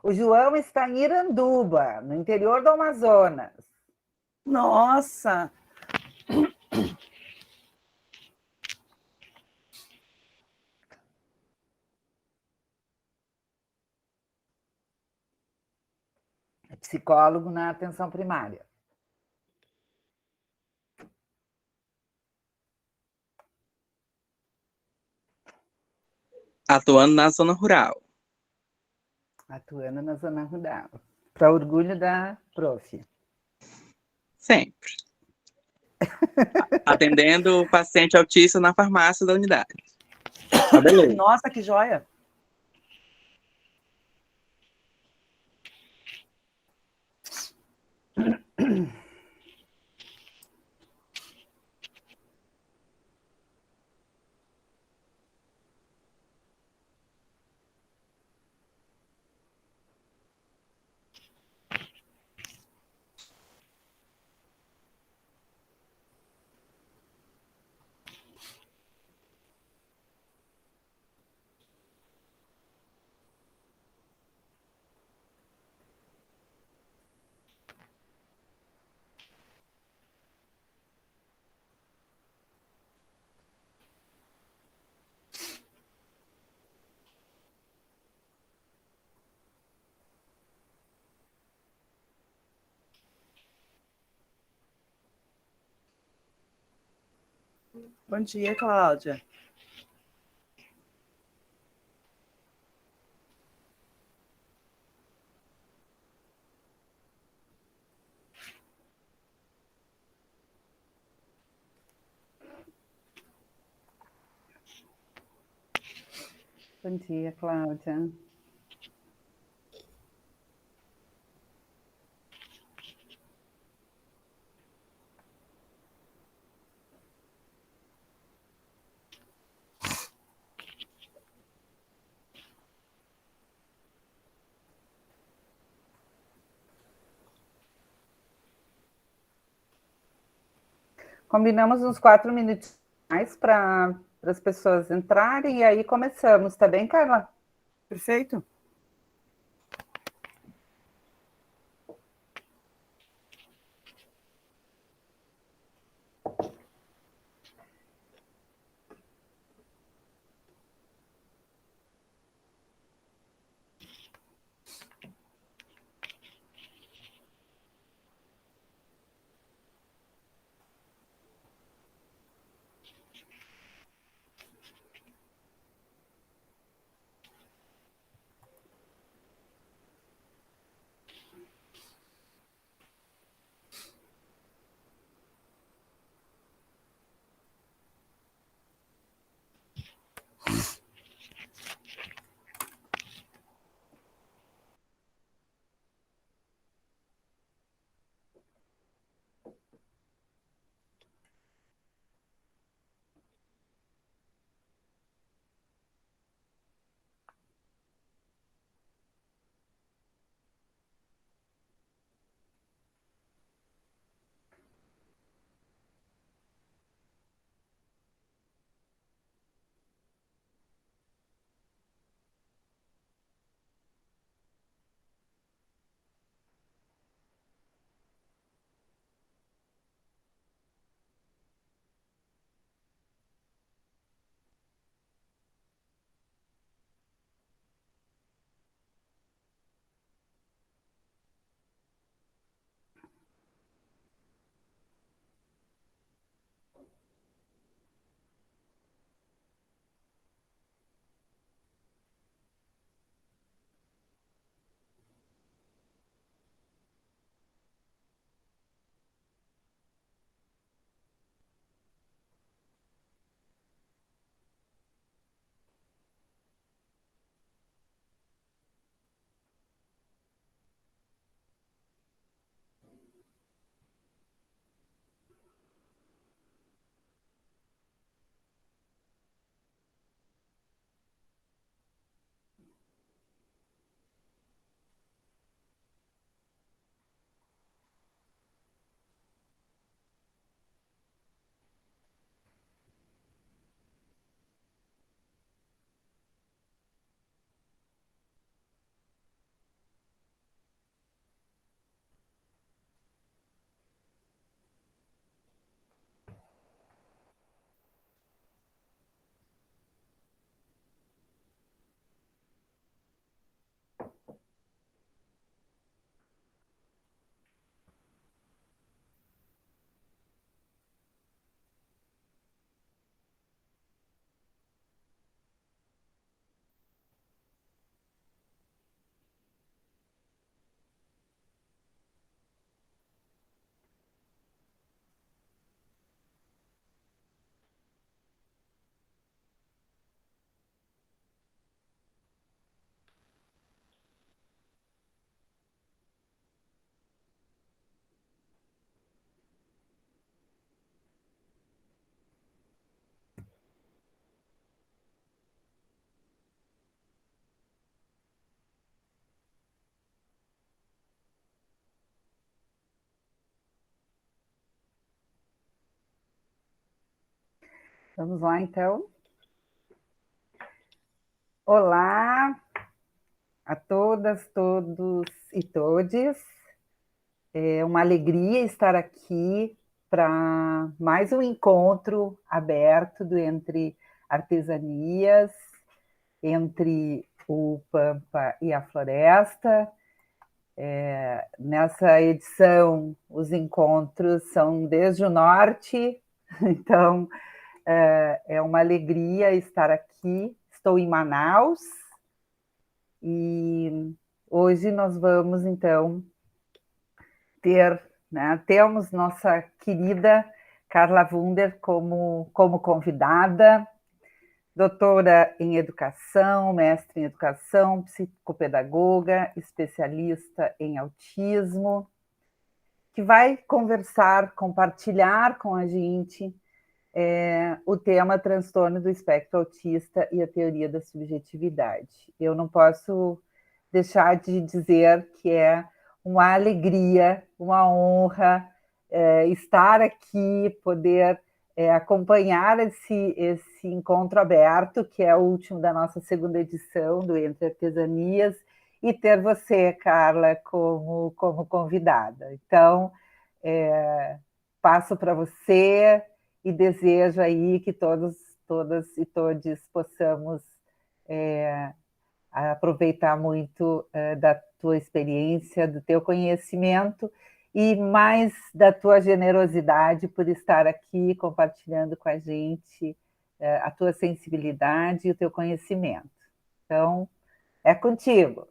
O João está em Iranduba, no interior do Amazonas. Nossa! É psicólogo na atenção primária. Atuando na zona rural. Atuando na zona rural. Para orgulho da prof. Sempre. Atendendo o paciente autista na farmácia da unidade. Tá, beleza. Nossa, que joia! Bom dia, Cláudia. Bom dia, Cláudia. Combinamos uns 4 minutos mais para as pessoas entrarem e aí começamos, tá bem, Carla? Perfeito. Vamos lá, então. Olá a todas, todos e todes. É uma alegria estar aqui para mais um encontro aberto entre artesanias, entre o Pampa e a Floresta. Nessa edição, os encontros são desde o norte, então é uma alegria estar aqui. Estou em Manaus e hoje nós vamos, então, temos nossa querida Carla Wunder como convidada, doutora em educação, mestre em educação, psicopedagoga, especialista em autismo, que vai compartilhar com a gente o tema transtorno do espectro autista e a teoria da subjetividade. Eu não posso deixar de dizer que é uma alegria, uma honra estar aqui, poder acompanhar esse encontro aberto, que é o último da nossa segunda edição do Entre Artesanias, e ter você, Carla, como convidada. Então, passo para você e desejo aí que todas e todos possamos aproveitar muito da tua experiência, do teu conhecimento e mais da tua generosidade por estar aqui compartilhando com a gente a tua sensibilidade e o teu conhecimento. Então, é contigo.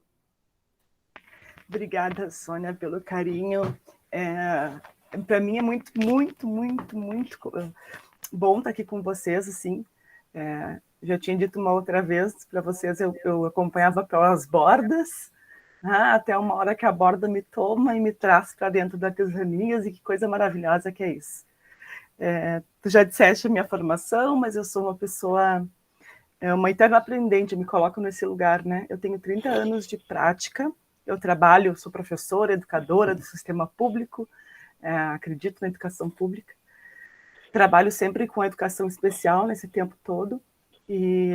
Obrigada, Sônia, pelo carinho. Para mim é muito, muito, muito, muito bom estar aqui com vocês, assim. Já tinha dito uma outra vez para vocês, eu acompanhava pelas bordas, até uma hora que a borda me toma e me traz para dentro da artesanias, e que coisa maravilhosa que é isso. Tu já disseste a minha formação, mas eu sou uma pessoa, uma eterna aprendente, eu me coloco nesse lugar, né? Eu tenho 30 anos de prática, eu trabalho, sou professora, educadora do sistema público, acredito na educação pública, trabalho sempre com a educação especial nesse tempo todo, e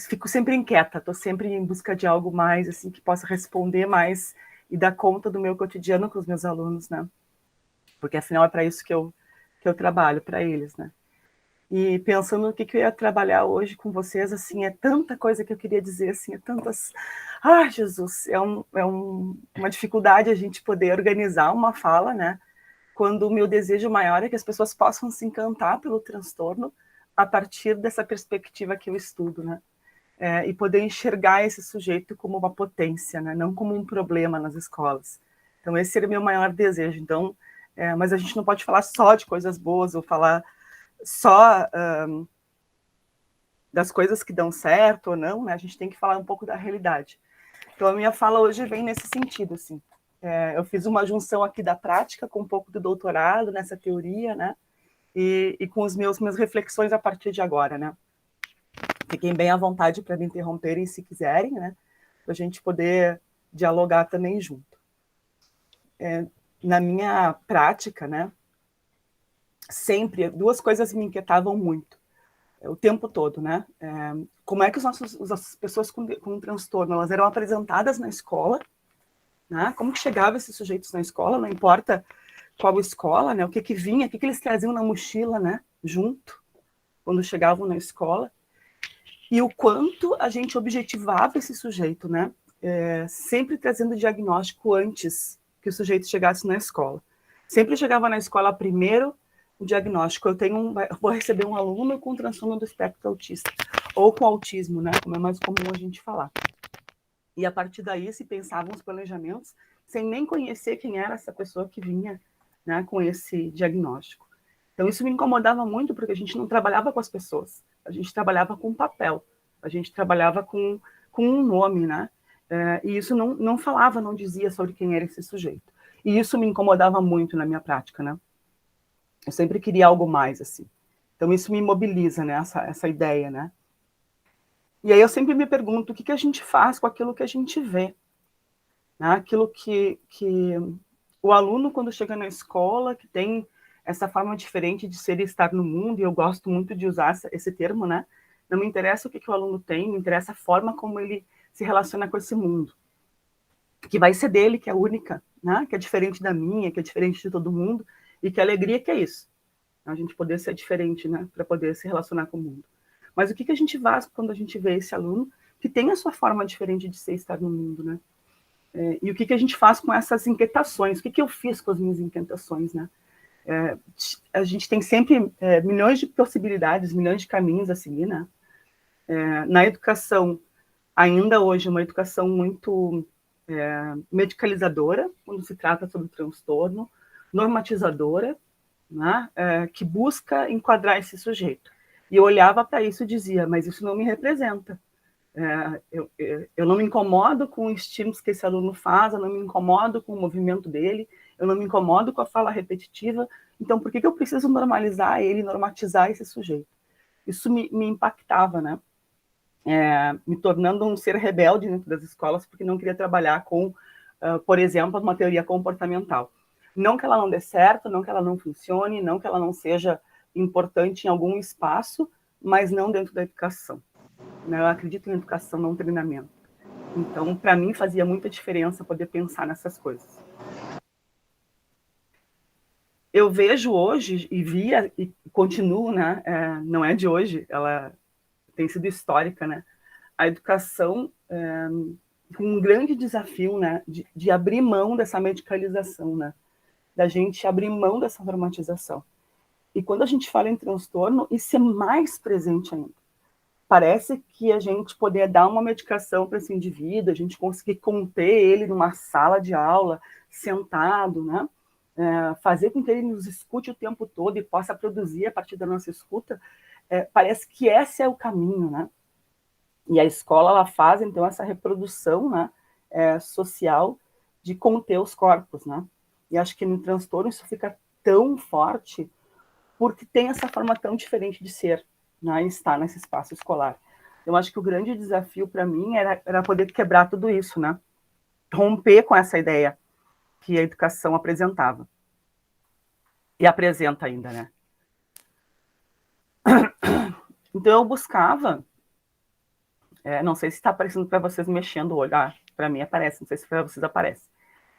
fico sempre inquieta, estou sempre em busca de algo mais, assim, que possa responder mais e dar conta do meu cotidiano com os meus alunos, né? Porque, afinal, é para isso que eu trabalho, para eles, né? E pensando no que eu ia trabalhar hoje com vocês, assim, é tanta coisa que eu queria dizer, assim, é tantas... Ai, Jesus, uma dificuldade a gente poder organizar uma fala, né? Quando o meu desejo maior é que as pessoas possam se encantar pelo transtorno a partir dessa perspectiva que eu estudo, né? E poder enxergar esse sujeito como uma potência, né? Não como um problema nas escolas. Então, esse seria o meu maior desejo. Então, mas a gente não pode falar só de coisas boas ou falar só das coisas que dão certo ou não, né? A gente tem que falar um pouco da realidade. Então, a minha fala hoje vem nesse sentido, assim. Eu fiz uma junção aqui da prática com um pouco do doutorado nessa teoria, né? E com as minhas reflexões a partir de agora, né? Fiquem bem à vontade para me interromperem se quiserem, né? Para a gente poder dialogar também junto. Na minha prática, né? Sempre, duas coisas me inquietavam muito, o tempo todo, né? Como é que as pessoas com transtorno, elas eram apresentadas na escola, né? Como que chegavam esses sujeitos na escola, não importa qual escola, né? O que vinha, o que eles traziam na mochila, né? Junto, quando chegavam na escola. E o quanto a gente objetivava esse sujeito, né? Sempre trazendo diagnóstico antes que o sujeito chegasse na escola. Sempre chegava na escola primeiro o diagnóstico. Eu vou receber um aluno com transtorno do espectro autista, ou com autismo, né? Como é mais comum a gente falar. E a partir daí se pensavam os planejamentos sem nem conhecer quem era essa pessoa que vinha, né, com esse diagnóstico. Então isso me incomodava muito, porque a gente não trabalhava com as pessoas, a gente trabalhava com papel, a gente trabalhava com um nome, né? E isso não falava, não dizia sobre quem era esse sujeito. E isso me incomodava muito na minha prática, né? Eu sempre queria algo mais, assim. Então isso me mobiliza, né, essa ideia, né? E aí eu sempre me pergunto o que a gente faz com aquilo que a gente vê, né? Aquilo que o aluno, quando chega na escola, que tem essa forma diferente de ser e estar no mundo, e eu gosto muito de usar esse termo, né? Não me interessa o que o aluno tem, me interessa a forma como ele se relaciona com esse mundo, que vai ser dele, que é única, né? Que é diferente da minha, que é diferente de todo mundo, e que alegria que é isso, a gente poder ser diferente, né? Para poder se relacionar com o mundo. Mas o que a gente faz quando a gente vê esse aluno que tem a sua forma diferente de ser e estar no mundo, né? E o que a gente faz com essas inquietações? O que eu fiz com as minhas inquietações, né? A gente tem sempre milhões de possibilidades, milhões de caminhos a seguir, né? Na educação, ainda hoje, uma educação muito medicalizadora, quando se trata sobre transtorno, normatizadora, né? Que busca enquadrar esse sujeito. E eu olhava para isso e dizia, mas isso não me representa. Eu não me incomodo com os estímulos que esse aluno faz, eu não me incomodo com o movimento dele, eu não me incomodo com a fala repetitiva, então por que eu preciso normalizar ele, normatizar esse sujeito? Isso me impactava, né? Me tornando um ser rebelde dentro das escolas, porque não queria trabalhar com, por exemplo, uma teoria comportamental. Não que ela não dê certo, não que ela não funcione, não que ela não seja importante em algum espaço, mas não dentro da educação. Eu acredito em educação, não treinamento. Então, para mim, fazia muita diferença poder pensar nessas coisas. Eu vejo hoje, e via, e continuo, né? Não é de hoje, ela tem sido histórica, né? A educação com um grande desafio, né? De abrir mão dessa medicalização, né? Da gente abrir mão dessa normatização. E quando a gente fala em transtorno, isso é mais presente ainda. Parece que a gente poder dar uma medicação para esse indivíduo, a gente conseguir conter ele numa sala de aula, sentado, né? Fazer com que ele nos escute o tempo todo e possa produzir a partir da nossa escuta, parece que esse é o caminho, né? E a escola, ela faz, então, essa reprodução, né, social de conter os corpos, né? E acho que no transtorno isso fica tão forte porque tem essa forma tão diferente de ser, né, e estar nesse espaço escolar. Eu acho que o grande desafio para mim era poder quebrar tudo isso, né? Romper com essa ideia que a educação apresentava. E apresenta ainda, né? Então eu buscava, não sei se está aparecendo para vocês mexendo o olho, para mim aparece, não sei se para vocês aparece,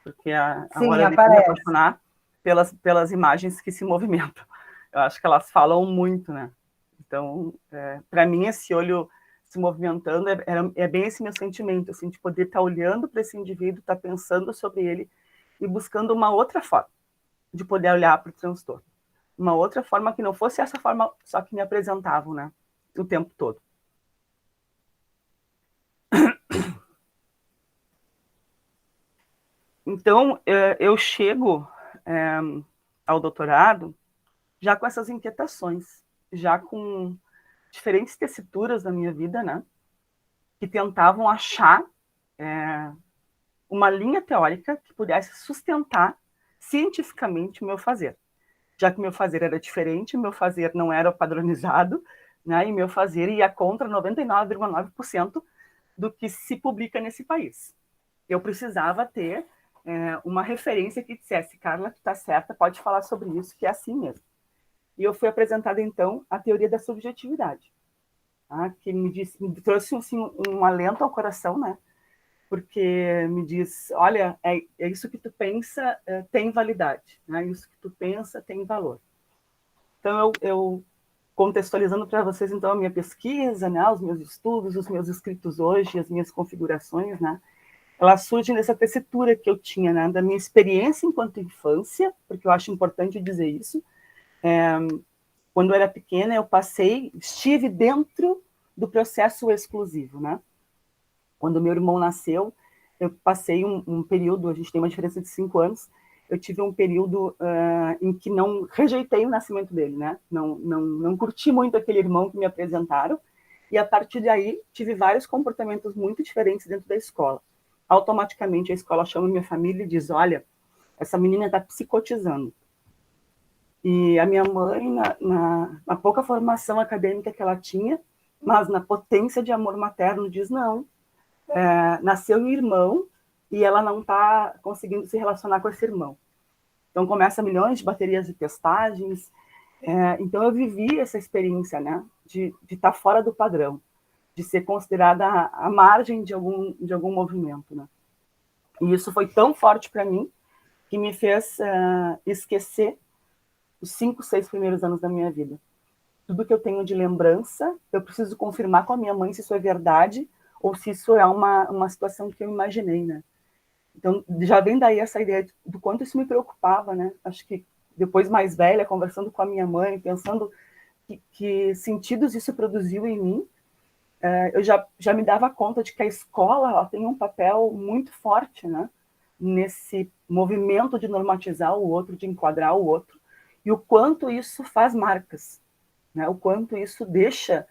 porque agora eu me apaixonar pelas imagens que se movimentam. Eu acho que elas falam muito, né? Então, para mim, esse olho se movimentando é bem esse meu sentimento, assim, de poder estar olhando para esse indivíduo, estar pensando sobre ele e buscando uma outra forma de poder olhar para o transtorno. Uma outra forma que não fosse essa forma só que me apresentavam, né? O tempo todo. Então, eu chego ao doutorado já com essas inquietações, já com diferentes tessituras da minha vida, né? Que tentavam achar uma linha teórica que pudesse sustentar cientificamente o meu fazer. Já que o meu fazer era diferente, o meu fazer não era padronizado, né? E meu fazer ia contra 99,9% do que se publica nesse país. Eu precisava ter uma referência que dissesse, Carla, tu está certa, pode falar sobre isso, que é assim mesmo. E eu fui apresentada, então, a teoria da subjetividade, tá? Que me trouxe assim, um alento ao coração, né? Porque me diz, olha, é isso que tu pensa tem validade, né? Isso que tu pensa tem valor. Então, eu contextualizando para vocês, então, a minha pesquisa, né? Os meus estudos, os meus escritos hoje, as minhas configurações, né? Ela surge nessa tessitura que eu tinha, né, da minha experiência enquanto infância, porque eu acho importante dizer isso. Quando eu era pequena, estive dentro do processo exclusivo, né? Quando meu irmão nasceu, eu passei um período, a gente tem uma diferença de 5 anos, eu tive um período em que não rejeitei o nascimento dele, né? Não curti muito aquele irmão que me apresentaram, e a partir daí tive vários comportamentos muito diferentes dentro da escola. Automaticamente a escola chama minha família e diz, olha, essa menina está psicotizando. E a minha mãe, na pouca formação acadêmica que ela tinha, mas na potência de amor materno, diz, não, nasceu um irmão e ela não está conseguindo se relacionar com esse irmão. Então, começa milhões de baterias de testagens. Então, eu vivi essa experiência, né, de estar fora do padrão, de ser considerada à margem de algum movimento, né? E isso foi tão forte para mim que me fez esquecer os 5, 6 primeiros anos da minha vida. Tudo que eu tenho de lembrança, eu preciso confirmar com a minha mãe se isso é verdade ou se isso é uma situação que eu imaginei, né? Então, já vem daí essa ideia do quanto isso me preocupava, né? Acho que depois, mais velha, conversando com a minha mãe, pensando que sentidos isso produziu em mim, eu já me dava conta de que a escola ela tem um papel muito forte, né? Nesse movimento de normatizar o outro, de enquadrar o outro, e o quanto isso faz marcas, né? O quanto isso deixa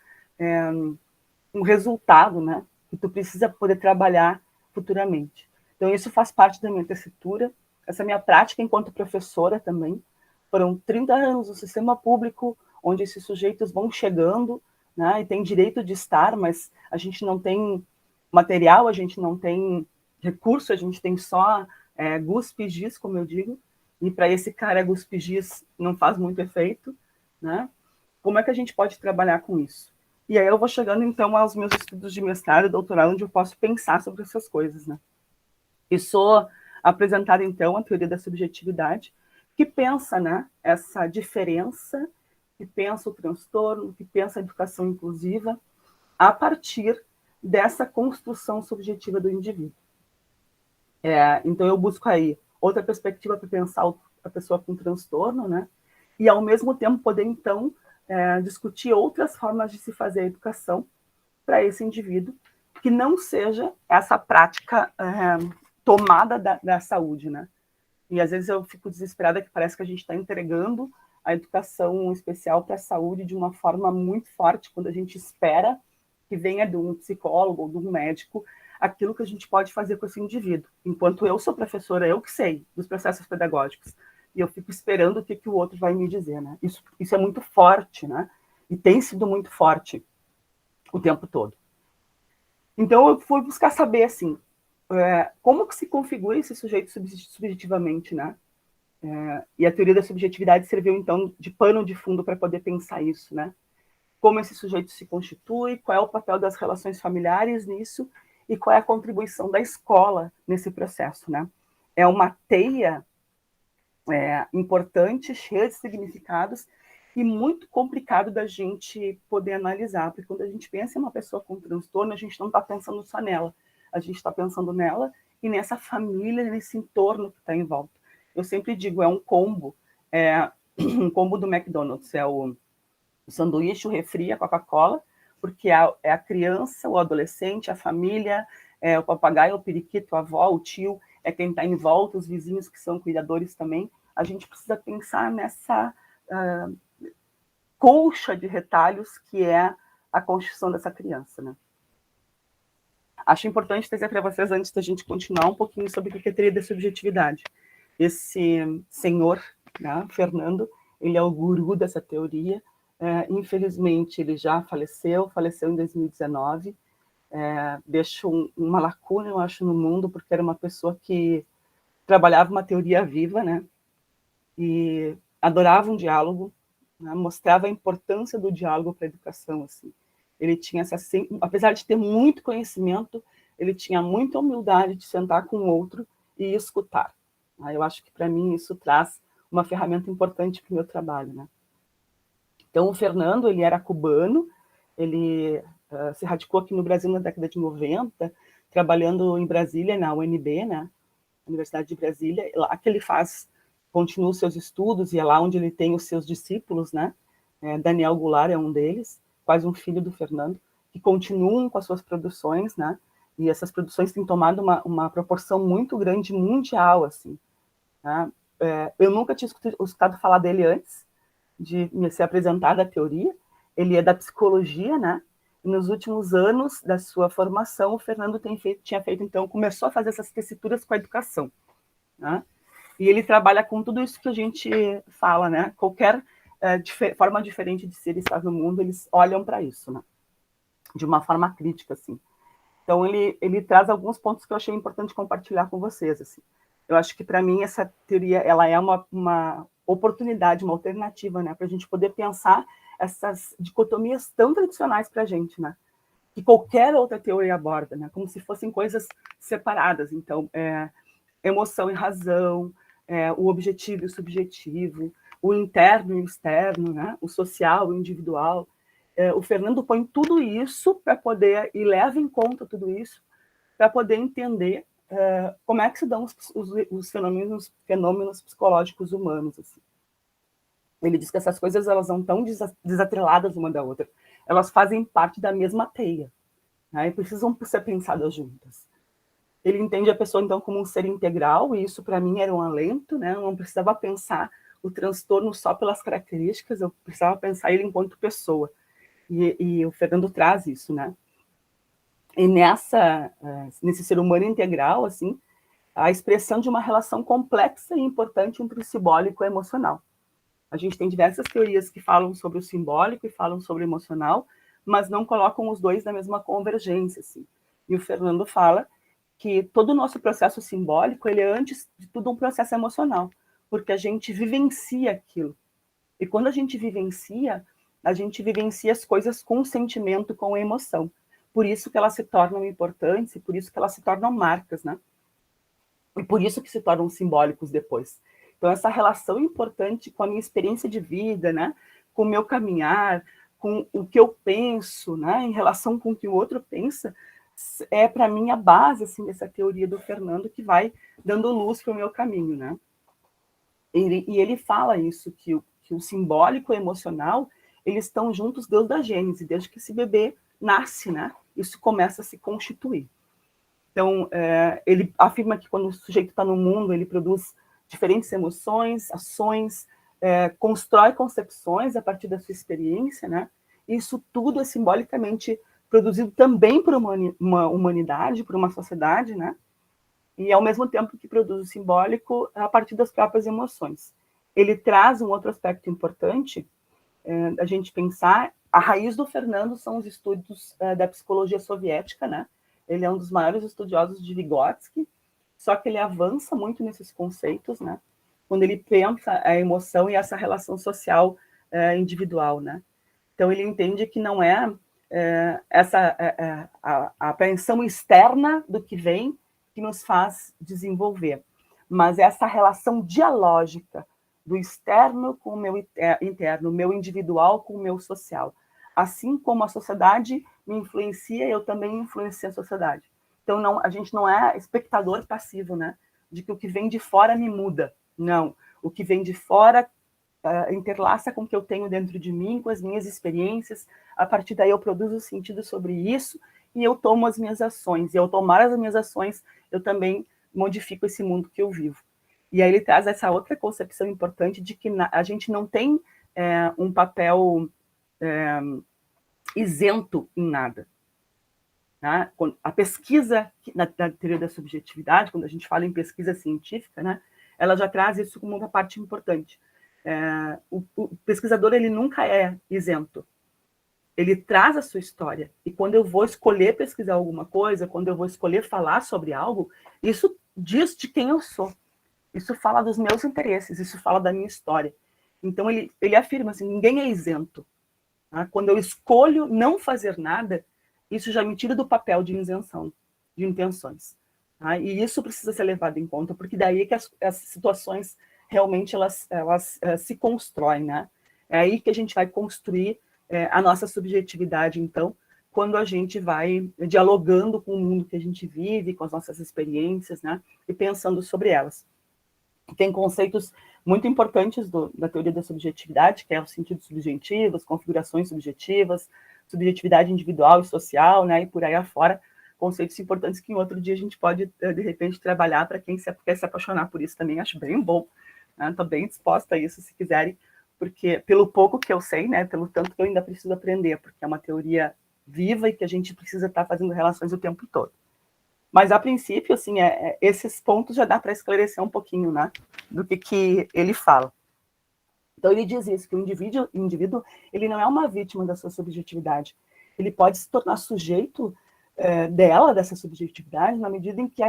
um resultado, né? Que tu precisa poder trabalhar futuramente. Então, isso faz parte da minha tessitura, essa minha prática enquanto professora também. Foram 30 anos no sistema público, onde esses sujeitos vão chegando, né, e tem direito de estar, mas a gente não tem material, a gente não tem recurso, a gente tem só guspe e giz, como eu digo, e para esse cara guspe e giz não faz muito efeito, né? Como é que a gente pode trabalhar com isso? E aí eu vou chegando, então, aos meus estudos de mestrado e doutorado, onde eu posso pensar sobre essas coisas, né? E sou apresentada, então, a teoria da subjetividade, que pensa, né, essa diferença, que pensa o transtorno, que pensa a educação inclusiva, a partir dessa construção subjetiva do indivíduo. Então, eu busco aí outra perspectiva para pensar a pessoa com transtorno, né, e, ao mesmo tempo, poder, então, discutir outras formas de se fazer a educação para esse indivíduo, que não seja essa prática tomada da saúde, né? E às vezes eu fico desesperada que parece que a gente está entregando a educação especial para a saúde de uma forma muito forte, quando a gente espera que venha de um psicólogo ou de um médico aquilo que a gente pode fazer com esse indivíduo. Enquanto eu sou professora, eu que sei dos processos pedagógicos, e eu fico esperando o que o outro vai me dizer, né? Isso é muito forte, né? E tem sido muito forte o tempo todo. Então, eu fui buscar saber, assim, como que se configura esse sujeito subjetivamente, né? E a teoria da subjetividade serviu, então, de pano de fundo para poder pensar isso, né? Como esse sujeito se constitui, qual é o papel das relações familiares nisso e qual é a contribuição da escola nesse processo, né? É uma teia importante, cheia de significados e muito complicado da gente poder analisar, porque quando a gente pensa em uma pessoa com transtorno, a gente não está pensando só nela, a gente está pensando nela e nessa família, nesse entorno que está em volta. Eu sempre digo, é um combo, um combo do McDonald's, é o sanduíche, o refri, a Coca-Cola, porque é a criança, o adolescente, a família, o papagaio, o periquito, a avó, o tio, é quem está em volta, os vizinhos que são cuidadores também. A gente precisa pensar nessa colcha de retalhos que é a construção dessa criança, né? Acho importante trazer para vocês, antes da gente continuar, um pouquinho sobre o que é teoria da subjetividade. Esse senhor, né, Fernando, ele é o guru dessa teoria. Infelizmente, ele já faleceu em 2019. Deixou uma lacuna, eu acho, no mundo, porque era uma pessoa que trabalhava uma teoria viva, né? E adorava um diálogo, né? Mostrava a importância do diálogo para a educação, assim. Ele tinha apesar de ter muito conhecimento, ele tinha muita humildade de sentar com o outro e escutar. Eu acho que, para mim, isso traz uma ferramenta importante para o meu trabalho, né? Então, o Fernando, ele era cubano, ele se radicou aqui no Brasil na década de 90, trabalhando em Brasília, na UNB, né? Universidade de Brasília, lá que ele continua os seus estudos, e é lá onde ele tem os seus discípulos, né? Daniel Goulart é um deles, quase um filho do Fernando, que continuam com as suas produções, né? E essas produções têm tomado uma proporção muito grande mundial, assim. Né? Eu nunca tinha escutado falar dele antes de me ser apresentada a teoria. Ele é da psicologia, né? E nos últimos anos da sua formação, o Fernando tinha feito, então, começou a fazer essas tessituras com a educação, né? E ele trabalha com tudo isso que a gente fala, né? Qualquer forma diferente de ser e estar no mundo, eles olham para isso, né? De uma forma crítica, assim. Então, ele traz alguns pontos que eu achei importante compartilhar com vocês, assim. Eu acho que, para mim, essa teoria ela é uma oportunidade, uma alternativa, né, para a gente poder pensar essas dicotomias tão tradicionais para a gente, né, que qualquer outra teoria aborda, né, como se fossem coisas separadas. Então, emoção e razão, o objetivo e o subjetivo, o interno e o externo, né, o social e o individual. O Fernando põe tudo isso para poder, e leva em conta tudo isso, para poder entender como é que se dão os fenômenos psicológicos humanos. Assim. Ele diz que essas coisas elas não estão desatreladas uma da outra, elas fazem parte da mesma teia, né, e precisam ser pensadas juntas. Ele entende a pessoa, então, como um ser integral, e isso, para mim, era um alento, né? Eu não precisava pensar o transtorno só pelas características, eu precisava pensar ele enquanto pessoa. E o Fernando traz isso, né? E nesse ser humano integral, assim, a expressão de uma relação complexa e importante entre o simbólico e o emocional. A gente tem diversas teorias que falam sobre o simbólico e falam sobre o emocional, mas não colocam os dois na mesma convergência, assim. E o Fernando fala que todo o nosso processo simbólico, ele é, antes de tudo, um processo emocional, porque a gente vivencia aquilo. E quando a gente vivencia as coisas com sentimento, com emoção. Por isso que elas se tornam importantes e por isso que elas se tornam marcas, né? E por isso que se tornam simbólicos depois. Então, essa relação importante com a minha experiência de vida, né? Com o meu caminhar, com o que eu penso, né? Em relação com o que o outro pensa, para mim, a base assim, dessa teoria do Fernando que vai dando luz para o meu caminho, né? E ele fala isso, que o simbólico e o emocional, eles estão juntos desde a Gênese, desde que esse bebê nasce, né? Isso começa a se constituir. Então, ele afirma que quando o sujeito está no mundo, ele produz diferentes emoções, ações, constrói concepções a partir da sua experiência, né? Isso tudo é simbolicamente produzido também por uma humanidade, por uma sociedade, né? E ao mesmo tempo que produz o simbólico a partir das próprias emoções. Ele traz um outro aspecto importante, a gente pensar, a raiz do Fernando são os estudos da psicologia soviética, né? Ele é um dos maiores estudiosos de Vygotsky, só que ele avança muito nesses conceitos, né? Quando ele pensa a emoção e essa relação social individual, né? Então ele entende que não é a apreensão externa do que vem que nos faz desenvolver, mas essa relação dialógica do externo com o meu interno, o meu individual com o meu social. Assim como a sociedade me influencia, eu também influencio a sociedade. Então, a gente não é espectador passivo, né? De que o que vem de fora me muda. Não. O que vem de fora interlaça com o que eu tenho dentro de mim, com as minhas experiências. A partir daí eu produzo sentido sobre isso e eu tomo as minhas ações. E ao tomar as minhas ações, eu também modifico esse mundo que eu vivo. E aí ele traz essa outra concepção importante de que a gente não tem um papel isento em nada. Né? A pesquisa, na teoria da subjetividade, quando a gente fala em pesquisa científica, né, ela já traz isso como uma parte importante. O pesquisador ele nunca é isento. Ele traz a sua história. E quando eu vou escolher pesquisar alguma coisa, quando eu vou escolher falar sobre algo, isso diz de quem eu sou. Isso fala dos meus interesses, isso fala da minha história. Então, ele afirma assim, ninguém é isento. Tá? Quando eu escolho não fazer nada, isso já me tira do papel de isenção, de intenções. Tá? E isso precisa ser levado em conta, porque daí é que as situações realmente elas se constroem. Né? É aí que a gente vai construir a nossa subjetividade, então, quando a gente vai dialogando com o mundo que a gente vive, com as nossas experiências, né? E pensando sobre elas. Tem conceitos muito importantes da teoria da subjetividade, que é o sentido subjetivo, as configurações subjetivas, subjetividade individual e social, né, e por aí afora, conceitos importantes que em outro dia a gente pode, de repente, trabalhar para quem quer se apaixonar por isso também, acho bem bom. Estou bem disposta a isso, se quiserem, porque pelo pouco que eu sei, né, pelo tanto que eu ainda preciso aprender, porque é uma teoria viva e que a gente precisa estar fazendo relações o tempo todo. Mas, a princípio, assim, esses pontos já dá para esclarecer um pouquinho, né, do que ele fala. Então, ele diz isso, que o indivíduo ele não é uma vítima da sua subjetividade. Ele pode se tornar sujeito dessa subjetividade, na medida em que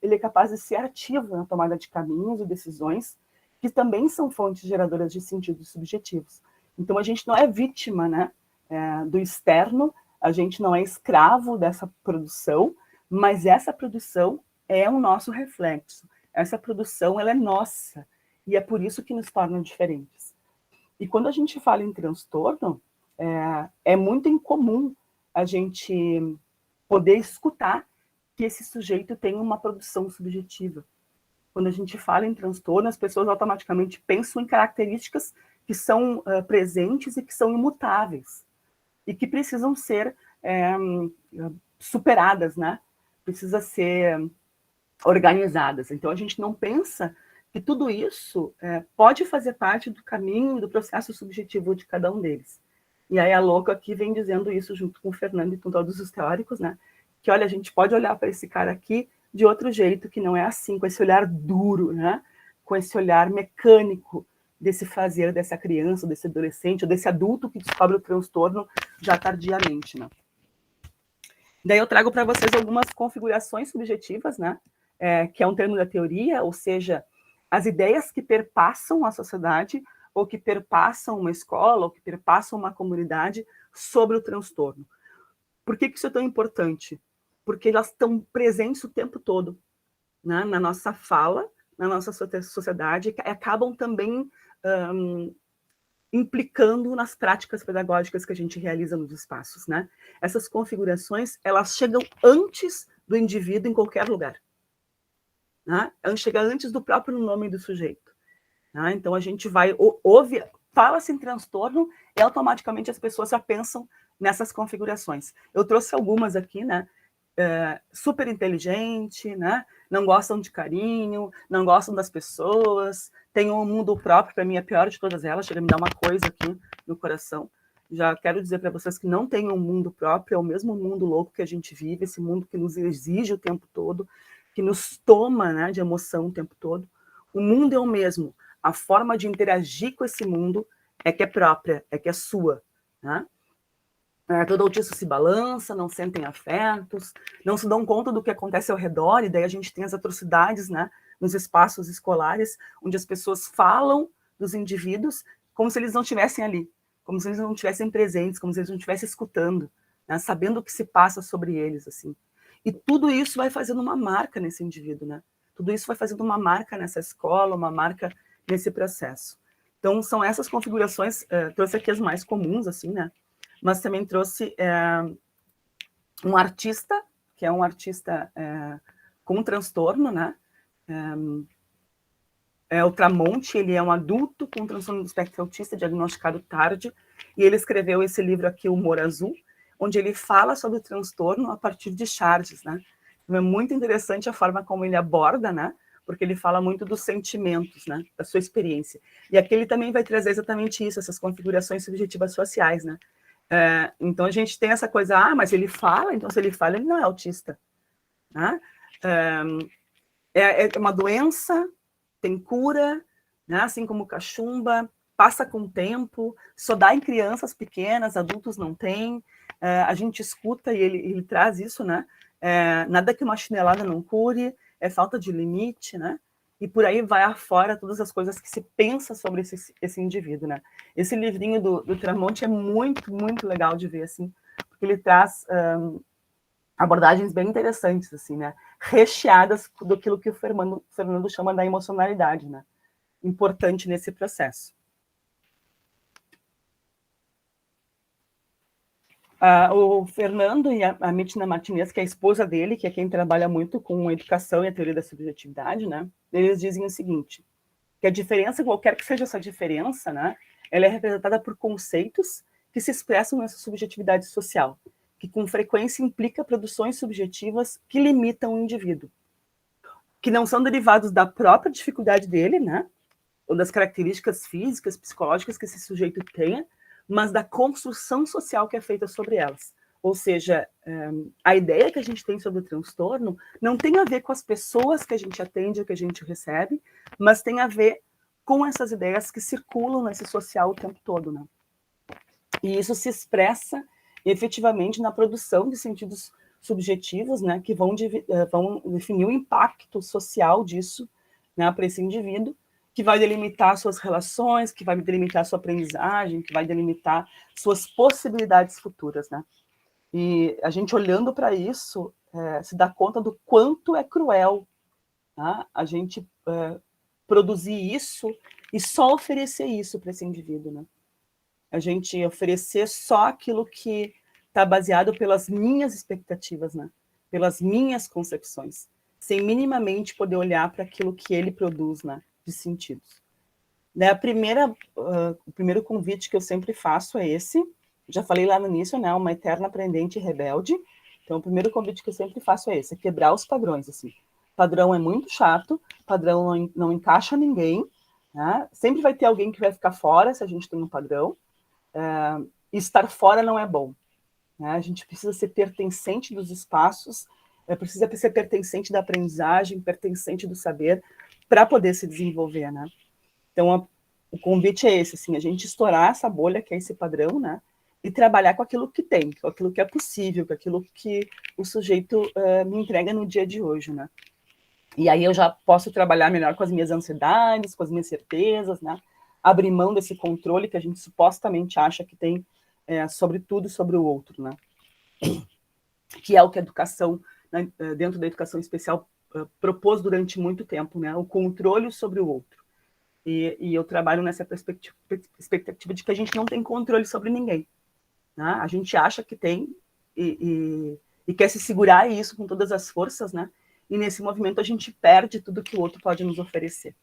ele é capaz de ser ativo na tomada de caminhos e decisões, que também são fontes geradoras de sentidos subjetivos. Então, a gente não é vítima, né, do externo, a gente não é escravo dessa produção, mas essa produção é o nosso reflexo. Essa produção, ela é nossa, e é por isso que nos torna diferentes. E quando a gente fala em transtorno, é muito incomum a gente poder escutar que esse sujeito tem uma produção subjetiva. Quando a gente fala em transtorno, as pessoas automaticamente pensam em características que são presentes e que são imutáveis, e que precisam ser superadas, né? Precisa ser organizadas. Então, a gente não pensa que tudo isso pode fazer parte do caminho, do processo subjetivo de cada um deles. E aí a Louca aqui vem dizendo isso junto com o Fernando e com todos os teóricos, né? Que, olha, a gente pode olhar para esse cara aqui de outro jeito, que não é assim, com esse olhar duro, né? Com esse olhar mecânico desse fazer dessa criança, desse adolescente, ou desse adulto que descobre o transtorno já tardiamente, né? Daí eu trago para vocês algumas configurações subjetivas, né? Que é um termo da teoria, ou seja, as ideias que perpassam a sociedade, ou que perpassam uma escola, ou que perpassam uma comunidade sobre o transtorno. Por que isso é tão importante? Porque elas estão presentes o tempo todo, né? Na nossa fala, na nossa sociedade, e acabam também implicando nas práticas pedagógicas que a gente realiza nos espaços, né? Essas configurações, elas chegam antes do indivíduo em qualquer lugar, né? Chega antes do próprio nome do sujeito, né? Então a gente vai fala-se em transtorno e automaticamente as pessoas já pensam nessas configurações. Eu trouxe algumas aqui, né? Super inteligente, né? Não gostam de carinho, não gostam das pessoas, tem um mundo próprio, para mim é a pior de todas elas, chega a me dar uma coisa aqui no coração. Já quero dizer para vocês que não tem um mundo próprio, é o mesmo mundo louco que a gente vive, esse mundo que nos exige o tempo todo, que nos toma, né, de emoção o tempo todo. O mundo é o mesmo, a forma de interagir com esse mundo é que é própria, é que é sua, né? Todo autista se balança, não sentem afetos, não se dão conta do que acontece ao redor, e daí a gente tem as atrocidades, né, nos espaços escolares, onde as pessoas falam dos indivíduos como se eles não estivessem ali, como se eles não estivessem presentes, como se eles não estivessem escutando, né, sabendo o que se passa sobre eles, assim. E tudo isso vai fazendo uma marca nesse indivíduo, né? Tudo isso vai fazendo uma marca nessa escola, uma marca nesse processo. Então, são essas configurações, trouxe aqui as mais comuns, assim, né? Mas também trouxe um artista, que é um artista com transtorno, né? O Tramonte, ele é um adulto com transtorno do espectro autista, diagnosticado tarde, e ele escreveu esse livro aqui, Humor Azul, onde ele fala sobre o transtorno a partir de charges, né? Então, é muito interessante a forma como ele aborda, né? Porque ele fala muito dos sentimentos, né? Da sua experiência. E aqui ele também vai trazer exatamente isso, essas configurações subjetivas sociais, né? Então a gente tem essa coisa, mas ele fala, então se ele fala, ele não é autista, né? É uma doença, tem cura, né? Assim como cachumba, passa com o tempo, só dá em crianças pequenas, adultos não têm, a gente escuta e ele traz isso, né? Nada que uma chinelada não cure, é falta de limite, né? E por aí vai afora todas as coisas que se pensa sobre esse indivíduo, né? Esse livrinho do Tramonte é muito, muito legal de ver, assim, porque ele traz abordagens bem interessantes, assim, né? Recheadas daquilo que o Fernando chama da emocionalidade, né? Importante nesse processo. O Fernando e a Mitina Martinez, que é a esposa dele, que é quem trabalha muito com educação e a teoria da subjetividade, né? Eles dizem o seguinte, que a diferença, qualquer que seja essa diferença, né? Ela é representada por conceitos que se expressam nessa subjetividade social, que com frequência implica produções subjetivas que limitam o indivíduo, que não são derivados da própria dificuldade dele, né? Ou das características físicas, psicológicas que esse sujeito tenha, mas da construção social que é feita sobre elas. Ou seja, a ideia que a gente tem sobre o transtorno não tem a ver com as pessoas que a gente atende ou que a gente recebe, mas tem a ver com essas ideias que circulam nesse social o tempo todo, né? E isso se expressa efetivamente na produção de sentidos subjetivos, né, que vão definir o impacto social disso, né, para esse indivíduo, que vai delimitar suas relações, que vai delimitar sua aprendizagem, que vai delimitar suas possibilidades futuras, né? E a gente olhando para isso, se dá conta do quanto é cruel, tá? A gente produzir isso e só oferecer isso para esse indivíduo, né? A gente oferecer só aquilo que está baseado pelas minhas expectativas, né? Pelas minhas concepções, sem minimamente poder olhar para aquilo que ele produz, né? De sentidos. Né? O primeiro convite que eu sempre faço é esse. Já falei lá no início, né? Uma eterna aprendente e rebelde. Então, o primeiro convite que eu sempre faço é esse, é quebrar os padrões, assim. Padrão é muito chato, padrão não encaixa ninguém, né? Sempre vai ter alguém que vai ficar fora se a gente tem um padrão. E estar fora não é bom, né? A gente precisa ser pertencente dos espaços, precisa ser pertencente da aprendizagem, pertencente do saber, para poder se desenvolver, né? Então, o convite é esse, assim, a gente estourar essa bolha, que é esse padrão, né? E trabalhar com aquilo que tem, com aquilo que é possível, com aquilo que o sujeito me entrega no dia de hoje, né? E aí eu já posso trabalhar melhor com as minhas ansiedades, com as minhas certezas, né? Abrir mão desse controle que a gente supostamente acha que tem sobre tudo e sobre o outro, né? Que é o que a educação, né, dentro da educação especial, propôs durante muito tempo, né? O controle sobre o outro. E eu trabalho nessa perspectiva de que a gente não tem controle sobre ninguém, né? A gente acha que tem e quer se segurar isso com todas as forças, né? E nesse movimento a gente perde tudo que o outro pode nos oferecer.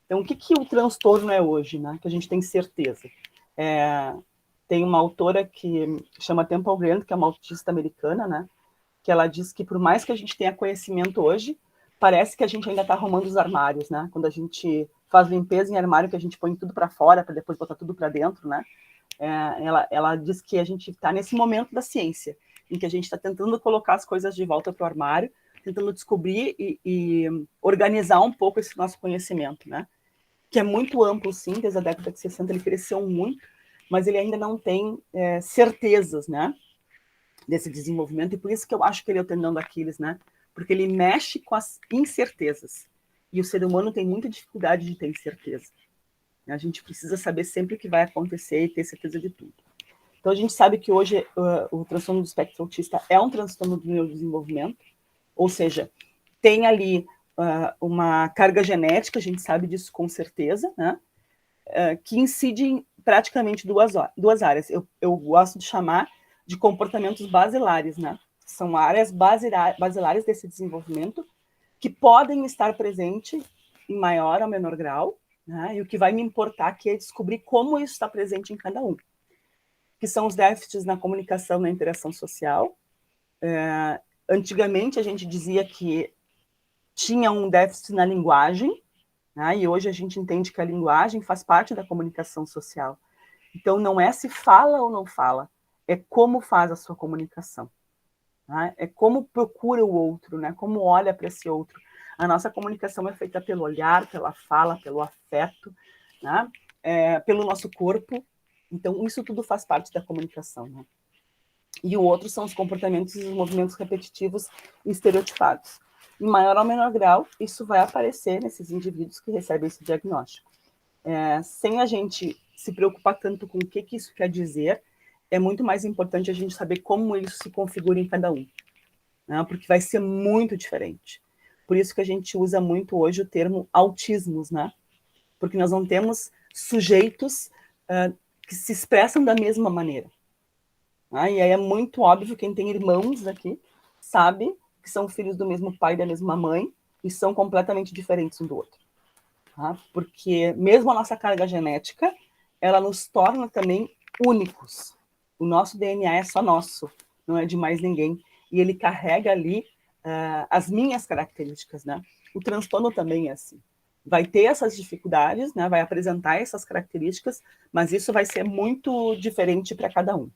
Então, o que o transtorno é hoje, né? Que a gente tem certeza. Tem uma autora que chama Temple Grandin, que é uma autista americana, né? Que ela diz que por mais que a gente tenha conhecimento hoje, parece que a gente ainda está arrumando os armários, né? Quando a gente faz limpeza em armário, que a gente põe tudo para fora para depois botar tudo para dentro, né? Ela diz que a gente está nesse momento da ciência, em que a gente está tentando colocar as coisas de volta para o armário, tentando descobrir e organizar um pouco esse nosso conhecimento, né? Que é muito amplo, sim, desde a década de 60 ele cresceu muito, mas ele ainda não tem certezas, né? Desse desenvolvimento, e por isso que eu acho que ele é o tendão daqueles, né? Porque ele mexe com as incertezas. E o ser humano tem muita dificuldade de ter incerteza. A gente precisa saber sempre o que vai acontecer e ter certeza de tudo. Então, a gente sabe que hoje o transtorno do espectro autista é um transtorno do neurodesenvolvimento, ou seja, tem ali uma carga genética, a gente sabe disso com certeza, né? Que incide em praticamente duas áreas. Eu gosto de chamar de comportamentos basilares, né? São áreas basilares desse desenvolvimento que podem estar presentes em maior ou menor grau, né? E o que vai me importar aqui é descobrir como isso está presente em cada um. Que são os déficits na comunicação, na interação social. Antigamente, a gente dizia que tinha um déficit na linguagem, né? E hoje a gente entende que a linguagem faz parte da comunicação social. Então, não é se fala ou não fala, é como faz a sua comunicação. Né? É como procura o outro, né? Como olha para esse outro. A nossa comunicação é feita pelo olhar, pela fala, pelo afeto, né? Pelo nosso corpo. Então, isso tudo faz parte da comunicação. Né? E o outro são os comportamentos e os movimentos repetitivos e estereotipados. Em maior ou menor grau, isso vai aparecer nesses indivíduos que recebem esse diagnóstico. Sem a gente se preocupar tanto com o que isso quer dizer, é muito mais importante a gente saber como isso se configura em cada um, né? Porque vai ser muito diferente. Por isso que a gente usa muito hoje o termo autismos, né? Porque nós não temos sujeitos que se expressam da mesma maneira. Né? E aí é muito óbvio, quem tem irmãos aqui sabe que são filhos do mesmo pai e da mesma mãe e são completamente diferentes um do outro. Tá? Porque mesmo a nossa carga genética, ela nos torna também únicos. O nosso DNA é só nosso, não é de mais ninguém. E ele carrega ali as minhas características, né? O transtorno também é assim. Vai ter essas dificuldades, né? Vai apresentar essas características, mas isso vai ser muito diferente para cada um.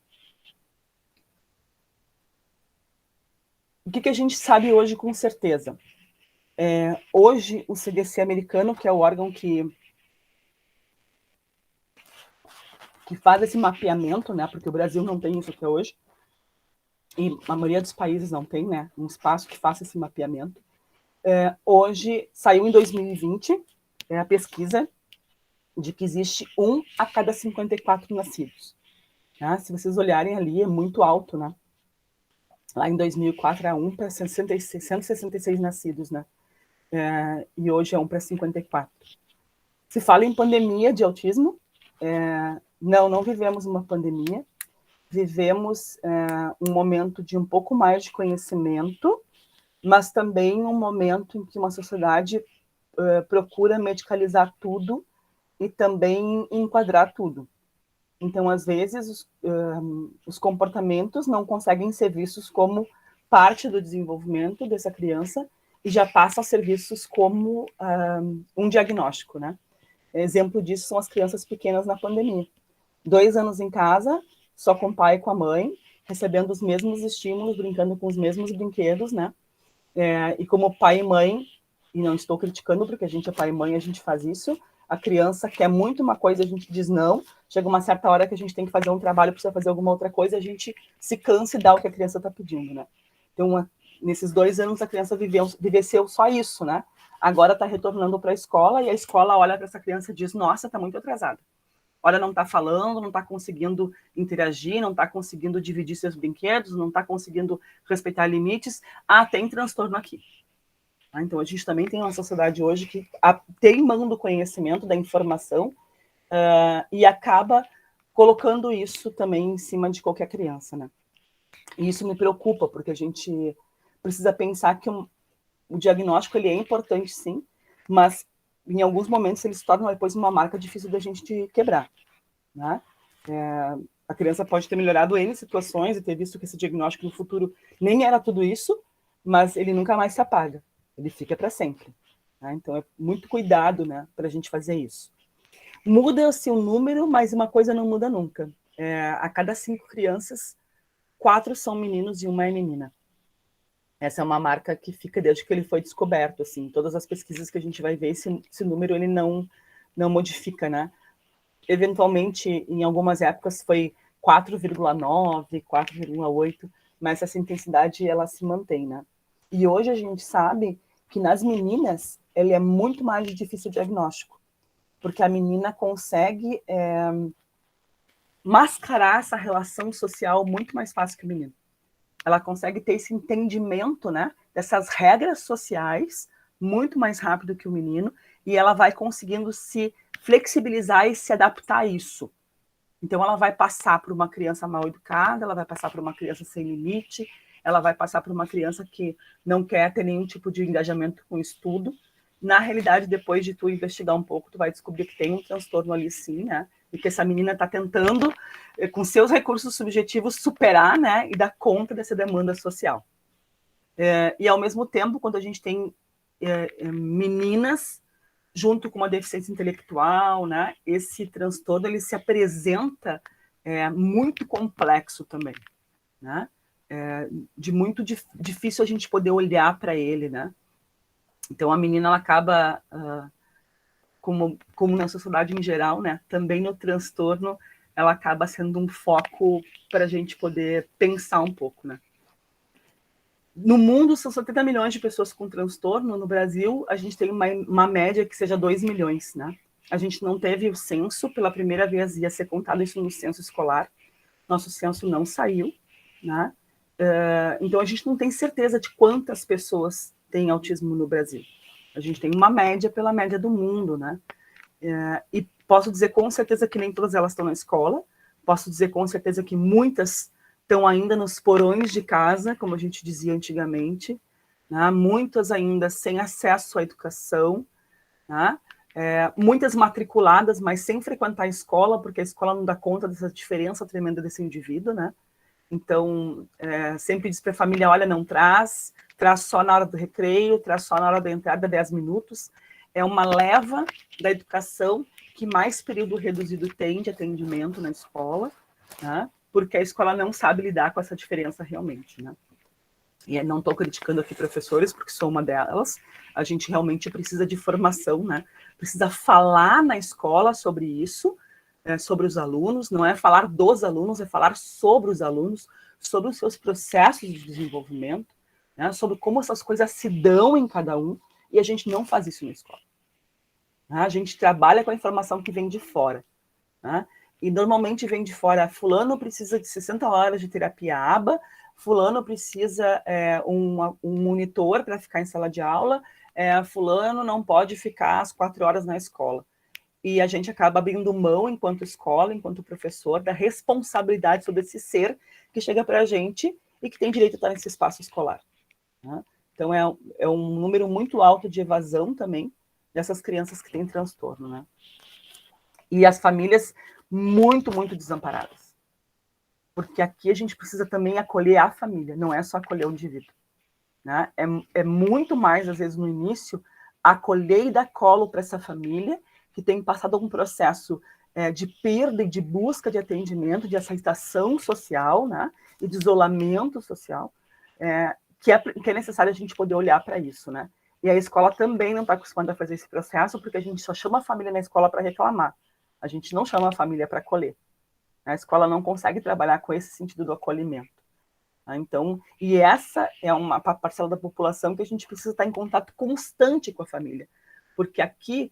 O que a gente sabe hoje com certeza? Hoje, o CDC americano, que é o órgão que faz esse mapeamento, né? Porque o Brasil não tem isso até hoje. e a maioria dos países não tem, né, um espaço que faça esse mapeamento. Hoje, saiu em 2020, a pesquisa de que existe 1 a cada 54 nascidos. Né? Se vocês olharem ali, é muito alto, né? Lá em 2004 era 1 para 166 nascidos, né? E hoje é 1 para 54. Se fala em pandemia de autismo, não vivemos uma pandemia, vivemos um momento de um pouco mais de conhecimento, mas também um momento em que uma sociedade procura medicalizar tudo e também enquadrar tudo. Então, às vezes, os comportamentos não conseguem ser vistos como parte do desenvolvimento dessa criança e já passam a ser vistos como um diagnóstico, né? Exemplo disso são as crianças pequenas na pandemia. 2 anos em casa, só com o pai e com a mãe, recebendo os mesmos estímulos, brincando com os mesmos brinquedos, né? E como pai e mãe, e não estou criticando, porque a gente é pai e mãe, a gente faz isso, a criança quer muito uma coisa, a gente diz não, chega uma certa hora que a gente tem que fazer um trabalho, precisa fazer alguma outra coisa, a gente se cansa e dá o que a criança está pedindo, né? Então, nesses 2 anos, a criança viveceu só isso, né? Agora está retornando para a escola, e a escola olha para essa criança e diz, nossa, está muito atrasada. Olha, não está falando, não está conseguindo interagir, não está conseguindo dividir seus brinquedos, não está conseguindo respeitar limites. Tem transtorno aqui. Então, a gente também tem uma sociedade hoje que tem mão do conhecimento, da informação, e acaba colocando isso também em cima de qualquer criança, né? E isso me preocupa, porque a gente precisa pensar que o diagnóstico ele é importante, sim, mas em alguns momentos ele se torna depois uma marca difícil da gente de quebrar, né? A criança pode ter melhorado em situações e ter visto que esse diagnóstico no futuro nem era tudo isso, mas ele nunca mais se apaga, ele fica para sempre, né? Então é muito cuidado, né, para a gente fazer isso. Muda-se o número, mas uma coisa não muda nunca. A cada 5 crianças, 4 são meninos e 1 é menina. Essa é uma marca que fica desde que ele foi descoberto, assim, todas as pesquisas que a gente vai ver, esse número ele não modifica, né? Eventualmente, em algumas épocas foi 4,9, 4,8, mas essa intensidade ela se mantém, né? E hoje a gente sabe que nas meninas ele é muito mais difícil o diagnóstico, porque a menina consegue mascarar essa relação social muito mais fácil que o menino. Ela consegue ter esse entendimento, né, dessas regras sociais muito mais rápido que o menino, e ela vai conseguindo se flexibilizar e se adaptar a isso. Então, ela vai passar por uma criança mal educada, ela vai passar por uma criança sem limite, ela vai passar por uma criança que não quer ter nenhum tipo de engajamento com o estudo. Na realidade, depois de tu investigar um pouco, tu vai descobrir que tem um transtorno ali sim, né? E que essa menina está tentando, com seus recursos subjetivos, superar, né? E dar conta dessa demanda social. E, ao mesmo tempo, quando a gente tem meninas junto com uma deficiência intelectual, né? Esse transtorno, ele se apresenta muito complexo também, né? De muito difícil a gente poder olhar para ele, né? Então, a menina, ela acaba, como na sociedade em geral, né, também no transtorno, ela acaba sendo um foco para a gente poder pensar um pouco, né? No mundo, são 70 milhões de pessoas com transtorno. No Brasil, a gente tem uma média que seja 2 milhões, né? A gente não teve o censo, pela primeira vez ia ser contado isso no censo escolar. Nosso censo não saiu, né? Então, a gente não tem certeza de quantas pessoas têm autismo no Brasil. A gente tem uma média pela média do mundo, né? E posso dizer com certeza que nem todas elas estão na escola, posso dizer com certeza que muitas estão ainda nos porões de casa, como a gente dizia antigamente, né? Muitas ainda sem acesso à educação, né? Muitas matriculadas, mas sem frequentar a escola, porque a escola não dá conta dessa diferença tremenda desse indivíduo, né? Então, sempre diz para a família, olha, não traz só na hora do recreio, traz só na hora da entrada, 10 minutos. É uma leva da educação que mais período reduzido tem de atendimento na escola, né? Porque a escola não sabe lidar com essa diferença realmente, né? E não estou criticando aqui professores, porque sou uma delas. A gente realmente precisa de formação, né? Precisa falar na escola sobre isso, sobre os alunos, não é falar dos alunos, é falar sobre os alunos, sobre os seus processos de desenvolvimento, né, sobre como essas coisas se dão em cada um, e a gente não faz isso na escola. Né? A gente trabalha com a informação que vem de fora. Né? E normalmente vem de fora, fulano precisa de 60 horas de terapia ABA, fulano precisa um monitor para ficar em sala de aula, fulano não pode ficar às 4 horas na escola. E a gente acaba abrindo mão, enquanto escola, enquanto professor, da responsabilidade sobre esse ser que chega para a gente e que tem direito a estar nesse espaço escolar. Né? Então, é um número muito alto de evasão também dessas crianças que têm transtorno. Né? E as famílias muito, muito desamparadas. Porque aqui a gente precisa também acolher a família, não é só acolher o indivíduo. Né? É muito mais, às vezes, no início, acolher e dar colo para essa família que tem passado algum processo de perda e de busca de atendimento, de aceitação social, né? E de isolamento social, que é necessário a gente poder olhar para isso. Né? E a escola também não está acostumada a fazer esse processo, porque a gente só chama a família na escola para reclamar. A gente não chama a família para acolher. A escola não consegue trabalhar com esse sentido do acolhimento. Então, e essa é uma parcela da população que a gente precisa estar em contato constante com a família, porque aqui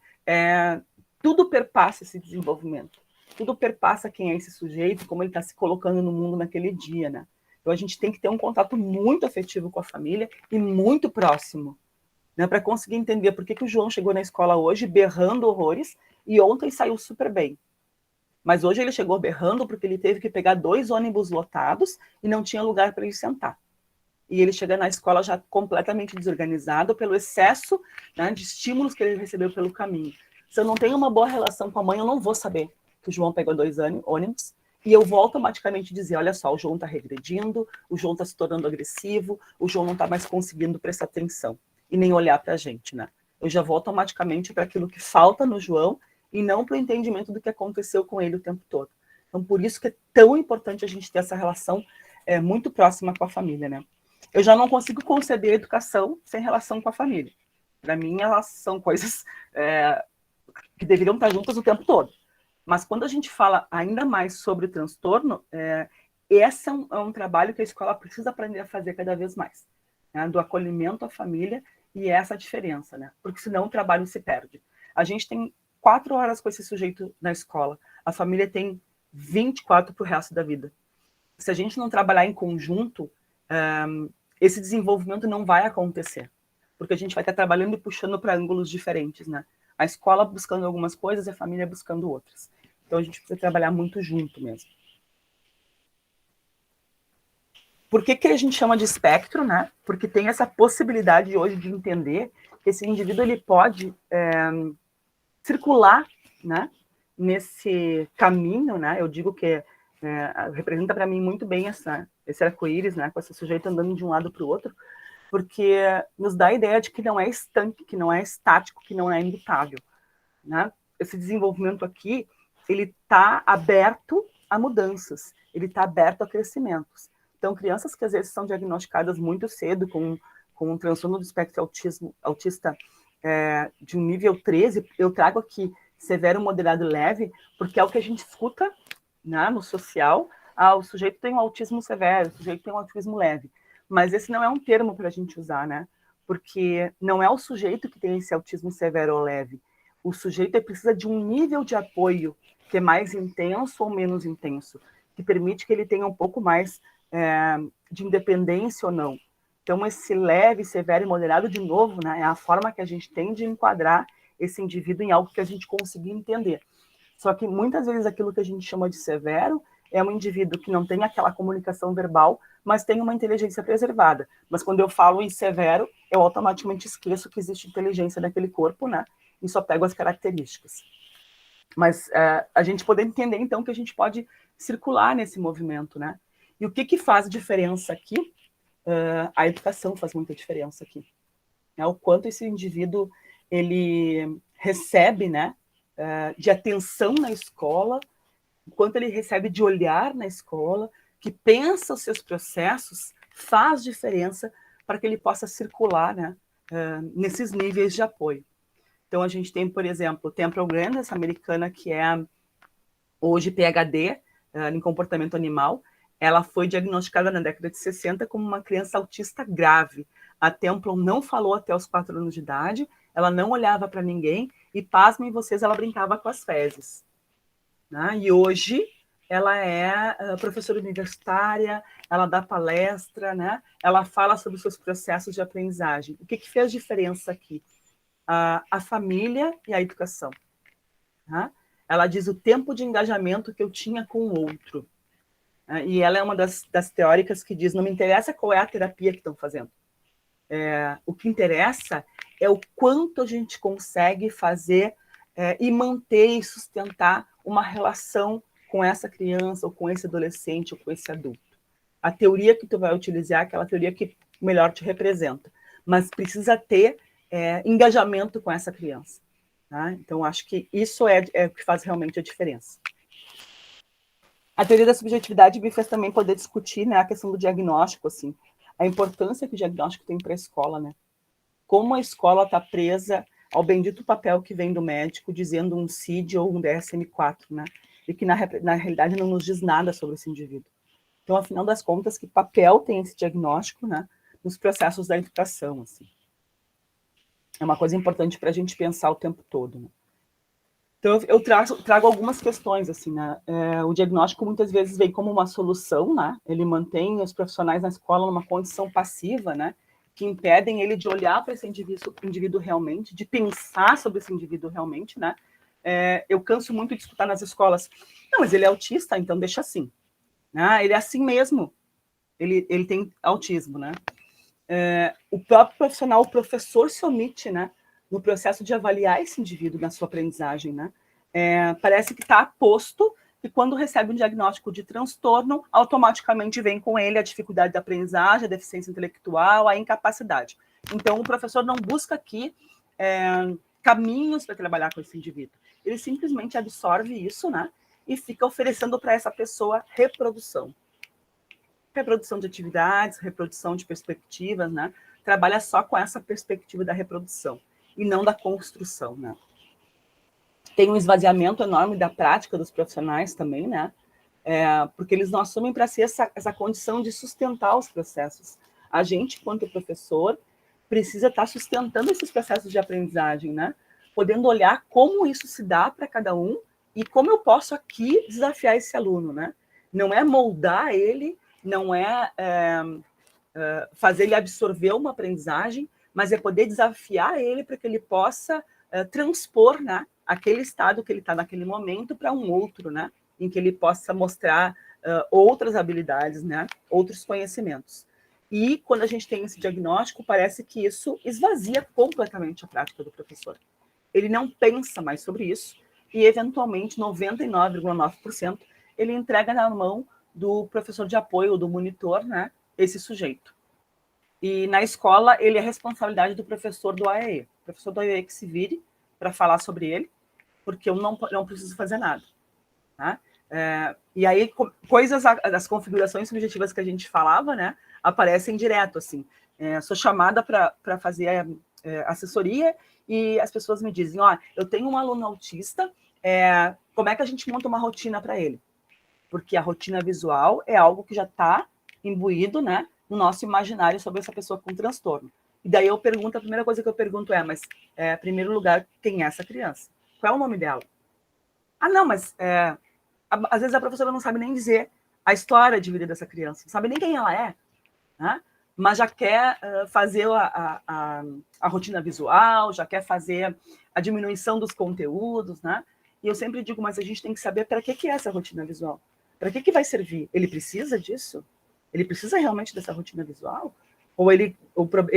tudo perpassa esse desenvolvimento, tudo perpassa quem é esse sujeito, como ele está se colocando no mundo naquele dia, né? Então a gente tem que ter um contato muito afetivo com a família e muito próximo, né, para conseguir entender por que o João chegou na escola hoje berrando horrores e ontem saiu super bem. Mas hoje ele chegou berrando porque ele teve que pegar 2 ônibus lotados e não tinha lugar para ele sentar. E ele chega na escola já completamente desorganizado pelo excesso, né, de estímulos que ele recebeu pelo caminho. Se eu não tenho uma boa relação com a mãe, eu não vou saber que o João pegou 2 ônibus e eu vou automaticamente dizer, olha só, o João está regredindo, o João está se tornando agressivo, o João não está mais conseguindo prestar atenção e nem olhar para a gente. Né? Eu já vou automaticamente para aquilo que falta no João e não para o entendimento do que aconteceu com ele o tempo todo. Então, por isso que é tão importante a gente ter essa relação muito próxima com a família, né? Eu já não consigo conceber a educação sem relação com a família. Para mim, elas são coisas que deveriam estar juntas o tempo todo. Mas quando a gente fala ainda mais sobre o transtorno, esse é um trabalho que a escola precisa aprender a fazer cada vez mais, né? Do acolhimento à família, e essa a diferença, né? Porque senão o trabalho se perde. A gente tem 4 horas com esse sujeito na escola. A família tem 24 para o resto da vida. Se a gente não trabalhar em conjunto, esse desenvolvimento não vai acontecer. Porque a gente vai estar trabalhando e puxando para ângulos diferentes, né? A escola buscando algumas coisas e a família buscando outras. Então a gente precisa trabalhar muito junto mesmo. Por que a gente chama de espectro, né? Porque tem essa possibilidade hoje de entender que esse indivíduo ele pode circular, né, nesse caminho, né? Eu digo que representa para mim muito bem esse arco-íris, né, com esse sujeito andando de um lado para o outro, porque nos dá a ideia de que não é estanque, que não é estático, que não é imutável, né? Esse desenvolvimento aqui, ele está aberto a mudanças, ele está aberto a crescimentos. Então, crianças que às vezes são diagnosticadas muito cedo com um transtorno do espectro autista de um nível 13, eu trago aqui severo, moderado e leve, porque é o que a gente escuta, né, no social. O sujeito tem um autismo severo, o sujeito tem um autismo leve. Mas esse não é um termo para a gente usar, né? Porque não é o sujeito que tem esse autismo severo ou leve. O sujeito precisa de um nível de apoio que é mais intenso ou menos intenso, que permite que ele tenha um pouco mais de independência ou não. Então, esse leve, severo e moderado, de novo, né, é a forma que a gente tem de enquadrar esse indivíduo em algo que a gente consiga entender. Só que, muitas vezes, aquilo que a gente chama de severo é um indivíduo que não tem aquela comunicação verbal, mas tem uma inteligência preservada. Mas, quando eu falo em severo, eu automaticamente esqueço que existe inteligência naquele corpo, né, e só pego as características. Mas a gente poder entender, então, que a gente pode circular nesse movimento, né? E o que faz diferença aqui? A educação faz muita diferença aqui. Né? O quanto esse indivíduo ele recebe, né, de atenção na escola, o quanto ele recebe de olhar na escola, que pensa os seus processos, faz diferença para que ele possa circular, né, nesses níveis de apoio. Então, a gente tem, por exemplo, tem a Program, essa americana, que é hoje PhD em comportamento animal. ela foi diagnosticada na década de 60 como uma criança autista grave. A Templon não falou até os 4 anos de idade, ela não olhava para ninguém, e pasmem vocês, ela brincava com as fezes. Né? E hoje ela é professora universitária, ela dá palestra, né? Ela fala sobre os seus processos de aprendizagem. O que fez diferença aqui? A família e a educação. Né? Ela diz o tempo de engajamento que eu tinha com o outro. E ela é uma das teóricas que diz, não me interessa qual é a terapia que estão fazendo. O que interessa é o quanto a gente consegue fazer e manter e sustentar uma relação com essa criança, ou com esse adolescente, ou com esse adulto. A teoria que tu vai utilizar é aquela teoria que melhor te representa, mas precisa ter engajamento com essa criança. Tá? Então, acho que isso é o que faz realmente a diferença. A teoria da subjetividade me fez também poder discutir, né, a questão do diagnóstico, assim, a importância que o diagnóstico tem para a escola, né? Como a escola está presa ao bendito papel que vem do médico dizendo um CID ou um DSM-4, né? E que, na realidade, não nos diz nada sobre esse indivíduo. Então, afinal das contas, que papel tem esse diagnóstico, né, nos processos da educação, assim? É uma coisa importante para a gente pensar o tempo todo, né? Então, eu trago algumas questões, assim, né? O diagnóstico muitas vezes vem como uma solução, né? Ele mantém os profissionais na escola numa condição passiva, né? Que impedem ele de olhar para esse indivíduo realmente, de pensar sobre esse indivíduo realmente, né? Eu canso muito de escutar nas escolas, não, mas ele é autista, então deixa assim. Né? Ele é assim mesmo, ele tem autismo, né? O próprio profissional, o professor se omite, né? No processo de avaliar esse indivíduo na sua aprendizagem, né? Parece que está posto que quando recebe um diagnóstico de transtorno, automaticamente vem com ele a dificuldade da aprendizagem, a deficiência intelectual, a incapacidade. Então, o professor não busca aqui caminhos para trabalhar com esse indivíduo. Ele simplesmente absorve isso, né? E fica oferecendo para essa pessoa reprodução. Reprodução de atividades, reprodução de perspectivas, né? Trabalha só com essa perspectiva da reprodução e não da construção, né? Tem um esvaziamento enorme da prática dos profissionais também, né? Porque eles não assumem para si essa condição de sustentar os processos. A gente, quanto professor, precisa estar sustentando esses processos de aprendizagem, né? Podendo olhar como isso se dá para cada um e como eu posso aqui desafiar esse aluno, né? Não é moldar ele, não é fazer ele absorver uma aprendizagem, mas é poder desafiar ele para que ele possa transpor, né, aquele estado que ele está naquele momento para um outro, né, em que ele possa mostrar outras habilidades, né, outros conhecimentos. E quando a gente tem esse diagnóstico, parece que isso esvazia completamente a prática do professor. Ele não pensa mais sobre isso e, eventualmente, 99,9% ele entrega na mão do professor de apoio, do monitor, né, esse sujeito. E na escola, ele é responsabilidade do professor do AEE. O professor do AEE que se vire para falar sobre ele, porque eu não preciso fazer nada. Tá? E aí, coisas, as configurações subjetivas que a gente falava, né, aparecem direto, assim. Sou chamada para fazer assessoria e as pessoas me dizem, eu tenho um aluno autista, como é que a gente monta uma rotina para ele? Porque a rotina visual é algo que já está imbuído, né, no nosso imaginário sobre essa pessoa com transtorno. E daí a primeira coisa que eu pergunto mas, em primeiro lugar, quem é essa criança? Qual é o nome dela? Não, mas às vezes a professora não sabe nem dizer a história de vida dessa criança, não sabe nem quem ela é, né? Mas já quer fazer a rotina visual, já quer fazer a diminuição dos conteúdos, né? E eu sempre digo, mas a gente tem que saber para que é essa rotina visual? Para que vai servir? Ele precisa disso? Ele precisa realmente dessa rotina visual? Ou ele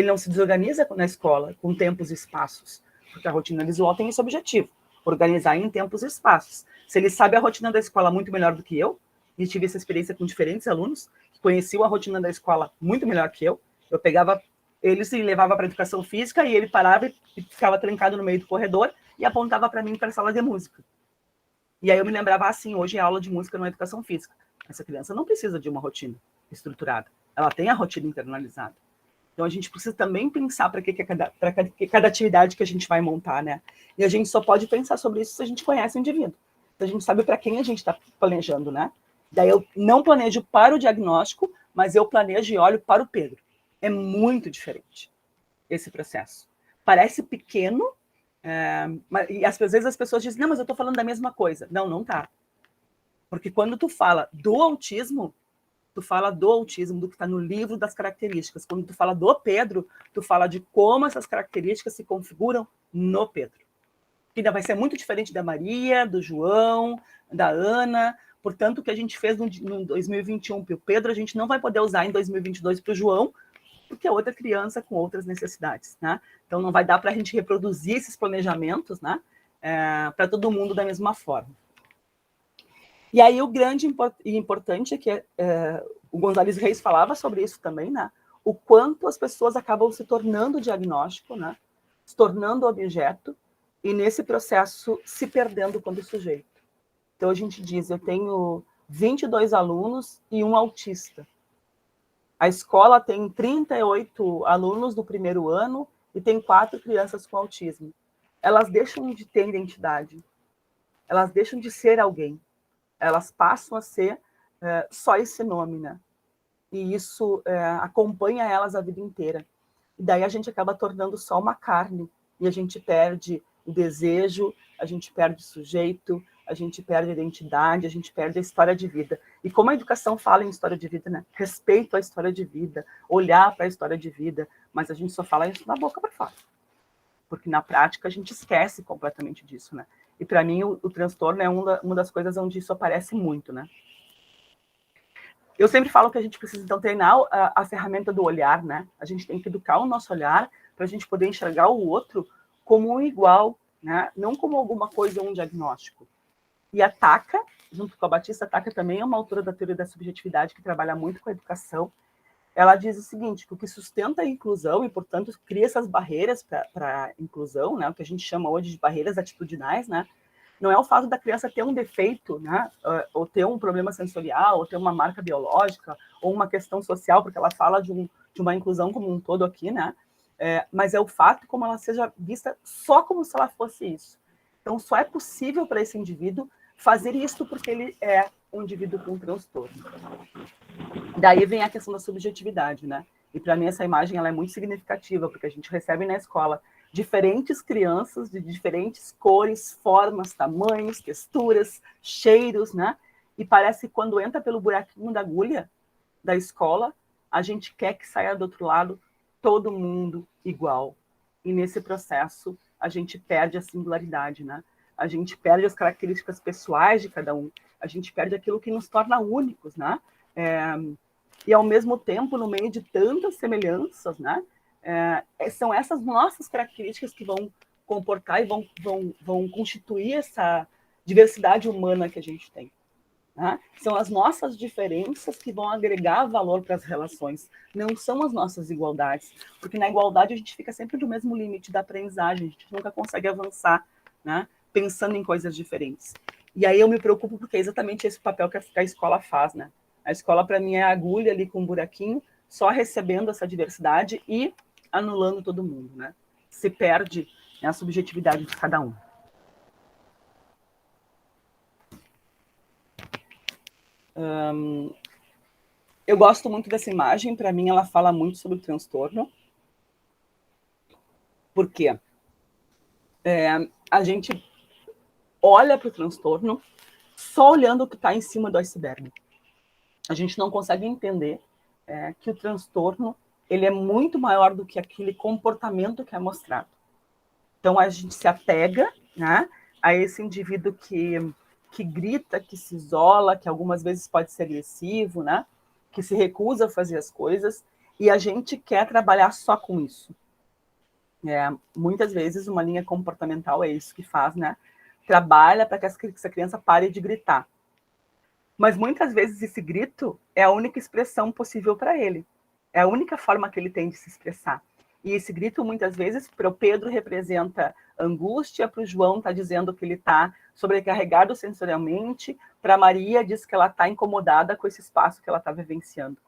não se desorganiza na escola com tempos e espaços? Porque a rotina visual tem esse objetivo, organizar em tempos e espaços. Se ele sabe a rotina da escola muito melhor do que eu, e tive essa experiência com diferentes alunos, que conheciam a rotina da escola muito melhor que eu pegava eles e levava para a educação física e ele parava e ficava trancado no meio do corredor e apontava para mim para a sala de música. E aí eu me lembrava assim, hoje é aula de música na educação física. Essa criança não precisa de uma rotina estruturada, ela tem a rotina internalizada. Então a gente precisa também pensar para que cada atividade que a gente vai montar, né? E a gente só pode pensar sobre isso se a gente conhece o indivíduo, se a gente sabe para quem a gente está planejando, né? Daí eu não planejo para o diagnóstico, mas eu planejo e olho para o Pedro. É muito diferente esse processo. Parece pequeno, e às vezes as pessoas dizem, não, mas eu estou falando da mesma coisa. Não, não tá. Porque quando tu fala do autismo, tu fala do autismo, do que está no livro das características. Quando tu fala do Pedro, tu fala de como essas características se configuram no Pedro. Que ainda vai ser muito diferente da Maria, do João, da Ana. Portanto, o que a gente fez no 2021 para o Pedro, a gente não vai poder usar em 2022 para o João, porque é outra criança com outras necessidades, né? Então, não vai dar para a gente reproduzir esses planejamentos, né? Para todo mundo da mesma forma. E aí o grande e importante é que o Gonzalez Reis falava sobre isso também, né? O quanto as pessoas acabam se tornando diagnóstico, né? Se tornando objeto, e nesse processo se perdendo quando sujeito. Então a gente diz, eu tenho 22 alunos e um autista. A escola tem 38 alunos no primeiro ano e tem 4 crianças com autismo. Elas deixam de ter identidade, elas deixam de ser alguém, elas passam a ser só esse nome, né? E isso acompanha elas a vida inteira. E daí a gente acaba tornando só uma carne, e a gente perde o desejo, a gente perde o sujeito, a gente perde a identidade, a gente perde a história de vida. E como a educação fala em história de vida, né? Respeito à história de vida, olhar para a história de vida, mas a gente só fala isso na boca para fora. Porque na prática a gente esquece completamente disso, né? E para mim o transtorno é uma das coisas onde isso aparece muito, né? Eu sempre falo que a gente precisa, então, treinar a ferramenta do olhar, né? A gente tem que educar o nosso olhar para a gente poder enxergar o outro como um igual, né? Não como alguma coisa ou um diagnóstico. E a Taka, junto com a Batista, a Taka também é uma autora da teoria da subjetividade que trabalha muito com a educação. Ela diz o seguinte, que o que sustenta a inclusão e, portanto, cria essas barreiras para a inclusão, né? O que a gente chama hoje de barreiras atitudinais, né? Não é o fato da criança ter um defeito, né? Ou ter um problema sensorial, ou ter uma marca biológica, ou uma questão social, porque ela fala de uma inclusão como um todo aqui, né? Mas é o fato como ela seja vista só como se ela fosse isso. Então, só é possível para esse indivíduo fazer isso porque ele é um indivíduo com transtorno. Daí vem a questão da subjetividade, né? E para mim essa imagem ela é muito significativa, porque a gente recebe na escola diferentes crianças de diferentes cores, formas, tamanhos, texturas, cheiros, né? E parece que quando entra pelo buraquinho da agulha da escola, a gente quer que saia do outro lado todo mundo igual. E nesse processo a gente perde a singularidade, né? A gente perde as características pessoais de cada um, a gente perde aquilo que nos torna únicos, né? E ao mesmo tempo, no meio de tantas semelhanças, né? São essas nossas características que vão comportar e vão constituir essa diversidade humana que a gente tem. Né? São as nossas diferenças que vão agregar valor para as relações, não são as nossas igualdades, porque na igualdade a gente fica sempre no mesmo limite da aprendizagem, a gente nunca consegue avançar, né? Pensando em coisas diferentes. E aí eu me preocupo porque é exatamente esse papel que a escola faz, né? A escola, para mim, é a agulha ali com um buraquinho, só recebendo essa diversidade e anulando todo mundo, né? Se perde, né, a subjetividade de cada um. Eu gosto muito dessa imagem, para mim ela fala muito sobre o transtorno. Por quê? A gente olha para o transtorno só olhando o que está em cima do iceberg. A gente não consegue entender que o transtorno ele é muito maior do que aquele comportamento que é mostrado. Então, a gente se apega, né, a esse indivíduo que grita, que se isola, que algumas vezes pode ser agressivo, né, que se recusa a fazer as coisas, e a gente quer trabalhar só com isso. Muitas vezes, uma linha comportamental é isso que faz, né? Trabalha para que essa criança pare de gritar. Mas muitas vezes esse grito é a única expressão possível para ele. É a única forma que ele tem de se expressar. E esse grito, muitas vezes, para o Pedro representa angústia, para o João está dizendo que ele está sobrecarregado sensorialmente, para a Maria diz que ela está incomodada com esse espaço que ela está vivenciando.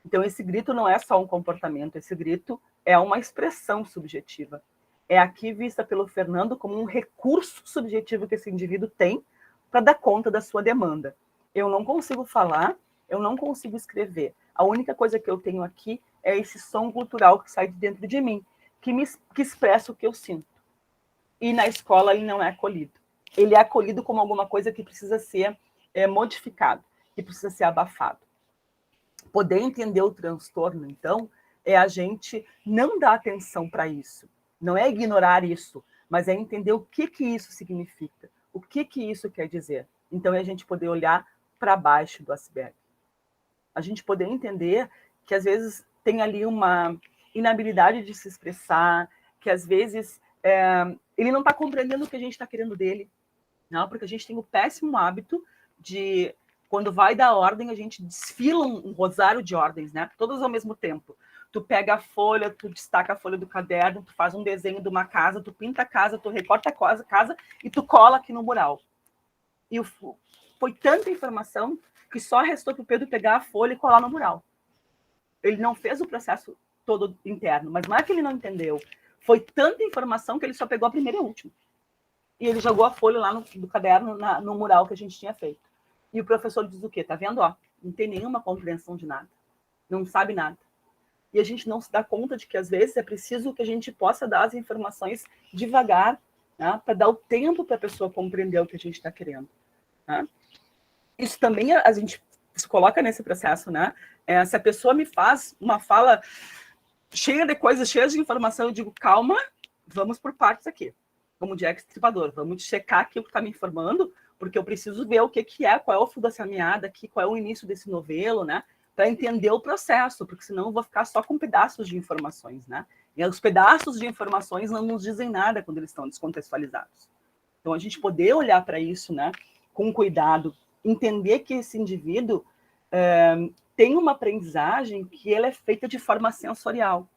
Então, esse grito não é só um comportamento, esse grito é uma expressão subjetiva. É aqui vista pelo Fernando como um recurso subjetivo que esse indivíduo tem para dar conta da sua demanda. Eu não consigo falar, eu não consigo escrever. A única coisa que eu tenho aqui é esse som cultural que sai de dentro de mim, que expressa o que eu sinto. E na escola ele não é acolhido. Ele é acolhido como alguma coisa que precisa ser modificado, que precisa ser abafado. Poder entender o transtorno, então, é a gente não dar atenção para isso. Não é ignorar isso, mas é entender o que isso significa, o que isso quer dizer. Então, é a gente poder olhar para baixo do iceberg. A gente poder entender que, às vezes, tem ali uma inabilidade de se expressar, que, às vezes, ele não está compreendendo o que a gente está querendo dele, não, porque a gente tem o péssimo hábito de, quando vai dar ordem, a gente desfila um rosário de ordens, né? Todas ao mesmo tempo. Tu pega a folha, tu destaca a folha do caderno, tu faz um desenho de uma casa, tu pinta a casa, tu recorta a casa e tu cola aqui no mural. E foi tanta informação que só restou para o Pedro pegar a folha e colar no mural. Ele não fez o processo todo interno, mas não é que ele não entendeu. Foi tanta informação que ele só pegou a primeira e a última. E ele jogou a folha lá no caderno, no mural que a gente tinha feito. E o professor diz o quê? Tá vendo? Ó, não tem nenhuma compreensão de nada. Não sabe nada. E a gente não se dá conta de que, às vezes, é preciso que a gente possa dar as informações devagar, né, para dar o tempo para a pessoa compreender o que a gente está querendo. Né? Isso também a gente se coloca nesse processo, né? Se a pessoa me faz uma fala cheia de coisas, cheia de informação, eu digo, calma, vamos por partes aqui. Como Jack Stripador, vamos checar aqui o que está me informando, porque eu preciso ver o que é, qual é o fio dessa meada aqui, qual é o início desse novelo, né? Para entender o processo, porque senão eu vou ficar só com pedaços de informações, né? E os pedaços de informações não nos dizem nada quando eles estão descontextualizados. Então, a gente poder olhar para isso, né, com cuidado, entender que esse indivíduo tem uma aprendizagem que ela é feita de forma sensorial.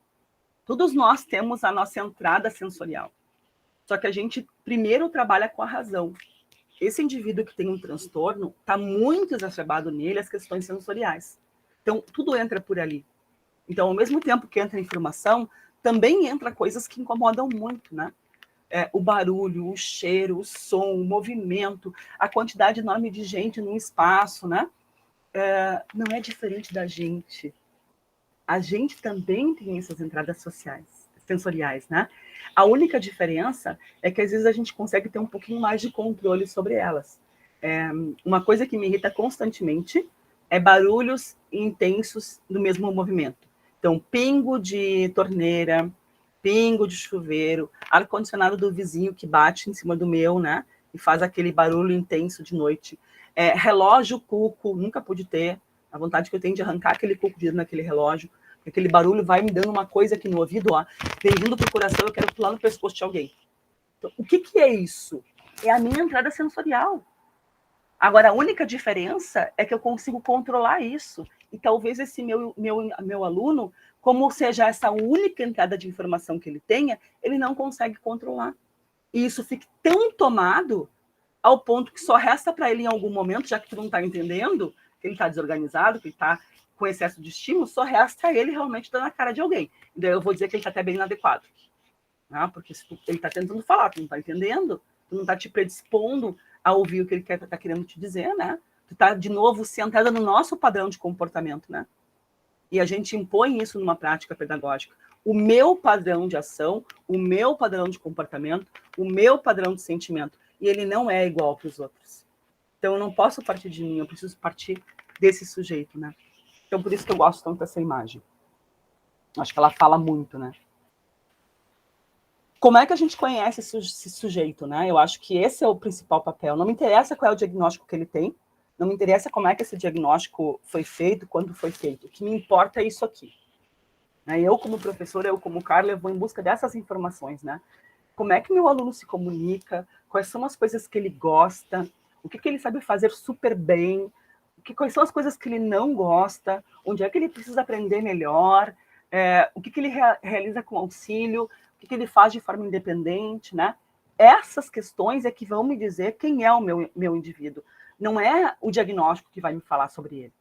Todos nós temos a nossa entrada sensorial. Só que a gente primeiro trabalha com a razão. Esse indivíduo que tem um transtorno, está muito exacerbado nele as questões sensoriais. Então, tudo entra por ali. Então, ao mesmo tempo que entra informação, também entra coisas que incomodam muito, né? O barulho, o cheiro, o som, o movimento, a quantidade enorme de gente num espaço, né? Não é diferente da gente. A gente também tem essas entradas sensoriais, né? A única diferença é que, às vezes, a gente consegue ter um pouquinho mais de controle sobre elas. Uma coisa que me irrita constantemente é barulhos intensos do mesmo movimento. Então, pingo de torneira, pingo de chuveiro, ar-condicionado do vizinho que bate em cima do meu, né? E faz aquele barulho intenso de noite. Relógio cuco, nunca pude ter. A vontade que eu tenho de arrancar aquele cuco de dentro naquele relógio. Aquele barulho vai me dando uma coisa aqui no ouvido, ó, vem vindo pro coração, eu quero pular no pescoço de alguém. Então, o que é isso? É a minha entrada sensorial. Agora, a única diferença é que eu consigo controlar isso. E talvez esse meu aluno, como seja essa única entrada de informação que ele tenha, ele não consegue controlar. E isso fica tão tomado ao ponto que só resta para ele em algum momento, já que tu não está entendendo, que ele está desorganizado, que ele está com excesso de estímulo, só resta ele realmente dar na cara de alguém. E daí eu vou dizer que ele está até bem inadequado. Né? Porque se ele está tentando falar, tu não está entendendo, tu não está te predispondo a ouvir o que ele está querendo te dizer, né? Tu está, de novo, centrada no nosso padrão de comportamento, né? E a gente impõe isso numa prática pedagógica. O meu padrão de ação, o meu padrão de comportamento, o meu padrão de sentimento. E ele não é igual para os outros. Então, eu não posso partir de mim, eu preciso partir desse sujeito, né? Então, por isso que eu gosto tanto dessa imagem. Acho que ela fala muito, né? Como é que a gente conhece esse sujeito, né? Eu acho que esse é o principal papel. Não me interessa qual é o diagnóstico que ele tem, não me interessa como é que esse diagnóstico foi feito, quando foi feito. O que me importa é isso aqui. Eu, como professora, eu, como Carla, eu vou em busca dessas informações, né? Como é que meu aluno se comunica, quais são as coisas que ele gosta, o que ele sabe fazer super bem, quais são as coisas que ele não gosta, onde é que ele precisa aprender melhor, o que ele realiza com auxílio, o que ele faz de forma independente, né? Essas questões é que vão me dizer quem é o meu indivíduo. Não é o diagnóstico que vai me falar sobre ele.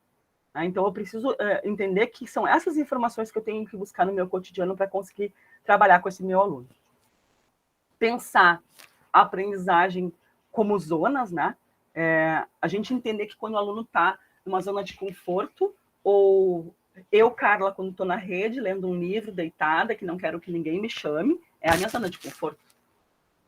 Né? Então, eu preciso entender que são essas informações que eu tenho que buscar no meu cotidiano para conseguir trabalhar com esse meu aluno. Pensar a aprendizagem como zonas, né? A gente entender que quando o aluno está numa zona de conforto, ou eu, Carla, quando estou na rede, lendo um livro, deitada, que não quero que ninguém me chame, é a minha zona de conforto.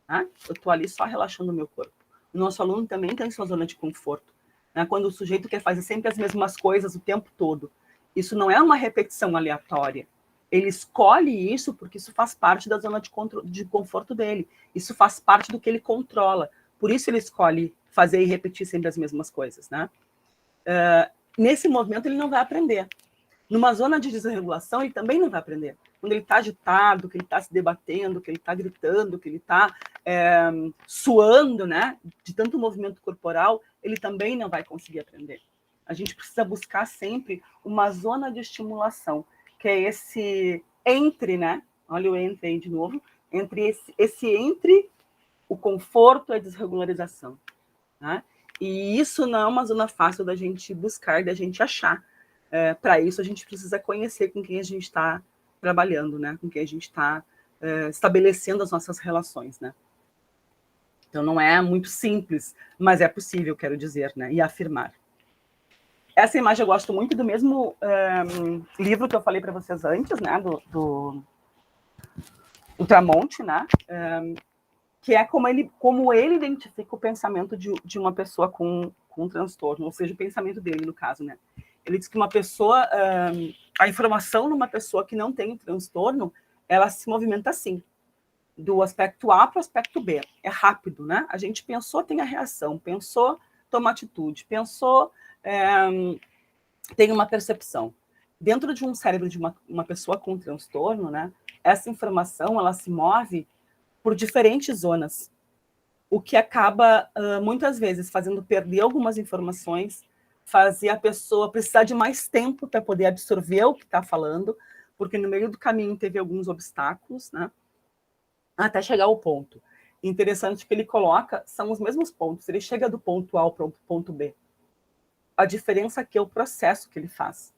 Né? Eu estou ali só relaxando o meu corpo. O nosso aluno também tem sua zona de conforto. Né? Quando o sujeito quer fazer sempre as mesmas coisas o tempo todo. Isso não é uma repetição aleatória. Ele escolhe isso porque isso faz parte da zona de conforto dele. Isso faz parte do que ele controla. Por isso ele escolhe fazer e repetir sempre as mesmas coisas. Né? Nesse movimento ele não vai aprender. Numa zona de desregulação ele também não vai aprender. Quando ele está agitado, que ele está se debatendo, que ele está gritando, que ele está suando, né, de tanto movimento corporal, ele também não vai conseguir aprender. A gente precisa buscar sempre uma zona de estimulação, que é esse entre, né? Olha o entre aí de novo, entre entre o conforto e a desregularização. Né? E isso não é uma zona fácil da gente buscar, da gente achar. Para isso, a gente precisa conhecer com quem a gente está trabalhando, né? Com quem a gente está estabelecendo as nossas relações. Né? Então, não é muito simples, mas é possível, quero dizer, né? E afirmar. Essa imagem eu gosto muito do mesmo livro que eu falei para vocês antes, né? Do Tramonte, né? Que é como ele identifica o pensamento de uma pessoa com transtorno, ou seja, o pensamento dele, no caso, né? Ele diz que uma pessoa, a informação numa pessoa que não tem transtorno, ela se movimenta assim, do aspecto A para o aspecto B. É rápido, né? A gente pensou, tem a reação, pensou, toma atitude, pensou, tem uma percepção. Dentro de um cérebro de uma pessoa com transtorno, né? Essa informação, ela se move por diferentes zonas, o que acaba, muitas vezes, fazendo perder algumas informações, fazer a pessoa precisar de mais tempo para poder absorver o que está falando, porque no meio do caminho teve alguns obstáculos, né, até chegar ao ponto. Interessante que ele coloca, são os mesmos pontos, ele chega do ponto A ao ponto B. A diferença aqui é o processo que ele faz.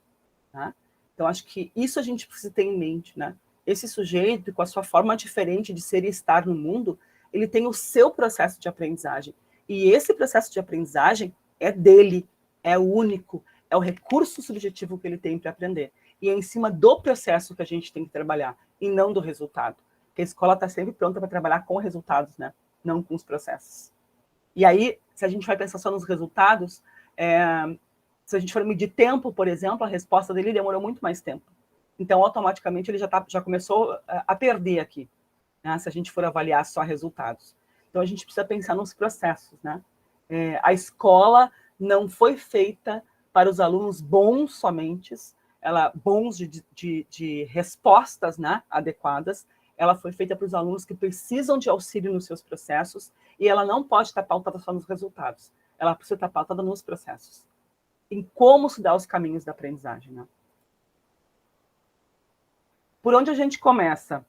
Tá? Então, acho que isso a gente precisa ter em mente, né? Esse sujeito, com a sua forma diferente de ser e estar no mundo, ele tem o seu processo de aprendizagem. E esse processo de aprendizagem é dele, é único, é o recurso subjetivo que ele tem para aprender. E é em cima do processo que a gente tem que trabalhar, e não do resultado. Porque a escola está sempre pronta para trabalhar com resultados, né? Não com os processos. E aí, se a gente vai pensar só nos resultados, se a gente for medir tempo, por exemplo, a resposta dele demorou muito mais tempo. Então, automaticamente, ele já começou a perder aqui, né, se a gente for avaliar só resultados. Então, a gente precisa pensar nos processos. Né? A escola não foi feita para os alunos bons somente, bons de respostas, né, adequadas. Ela foi feita para os alunos que precisam de auxílio nos seus processos, e ela não pode estar pautada só nos resultados. Ela precisa estar pautada nos processos, em como se dá os caminhos da aprendizagem. Né? Por onde a gente começa?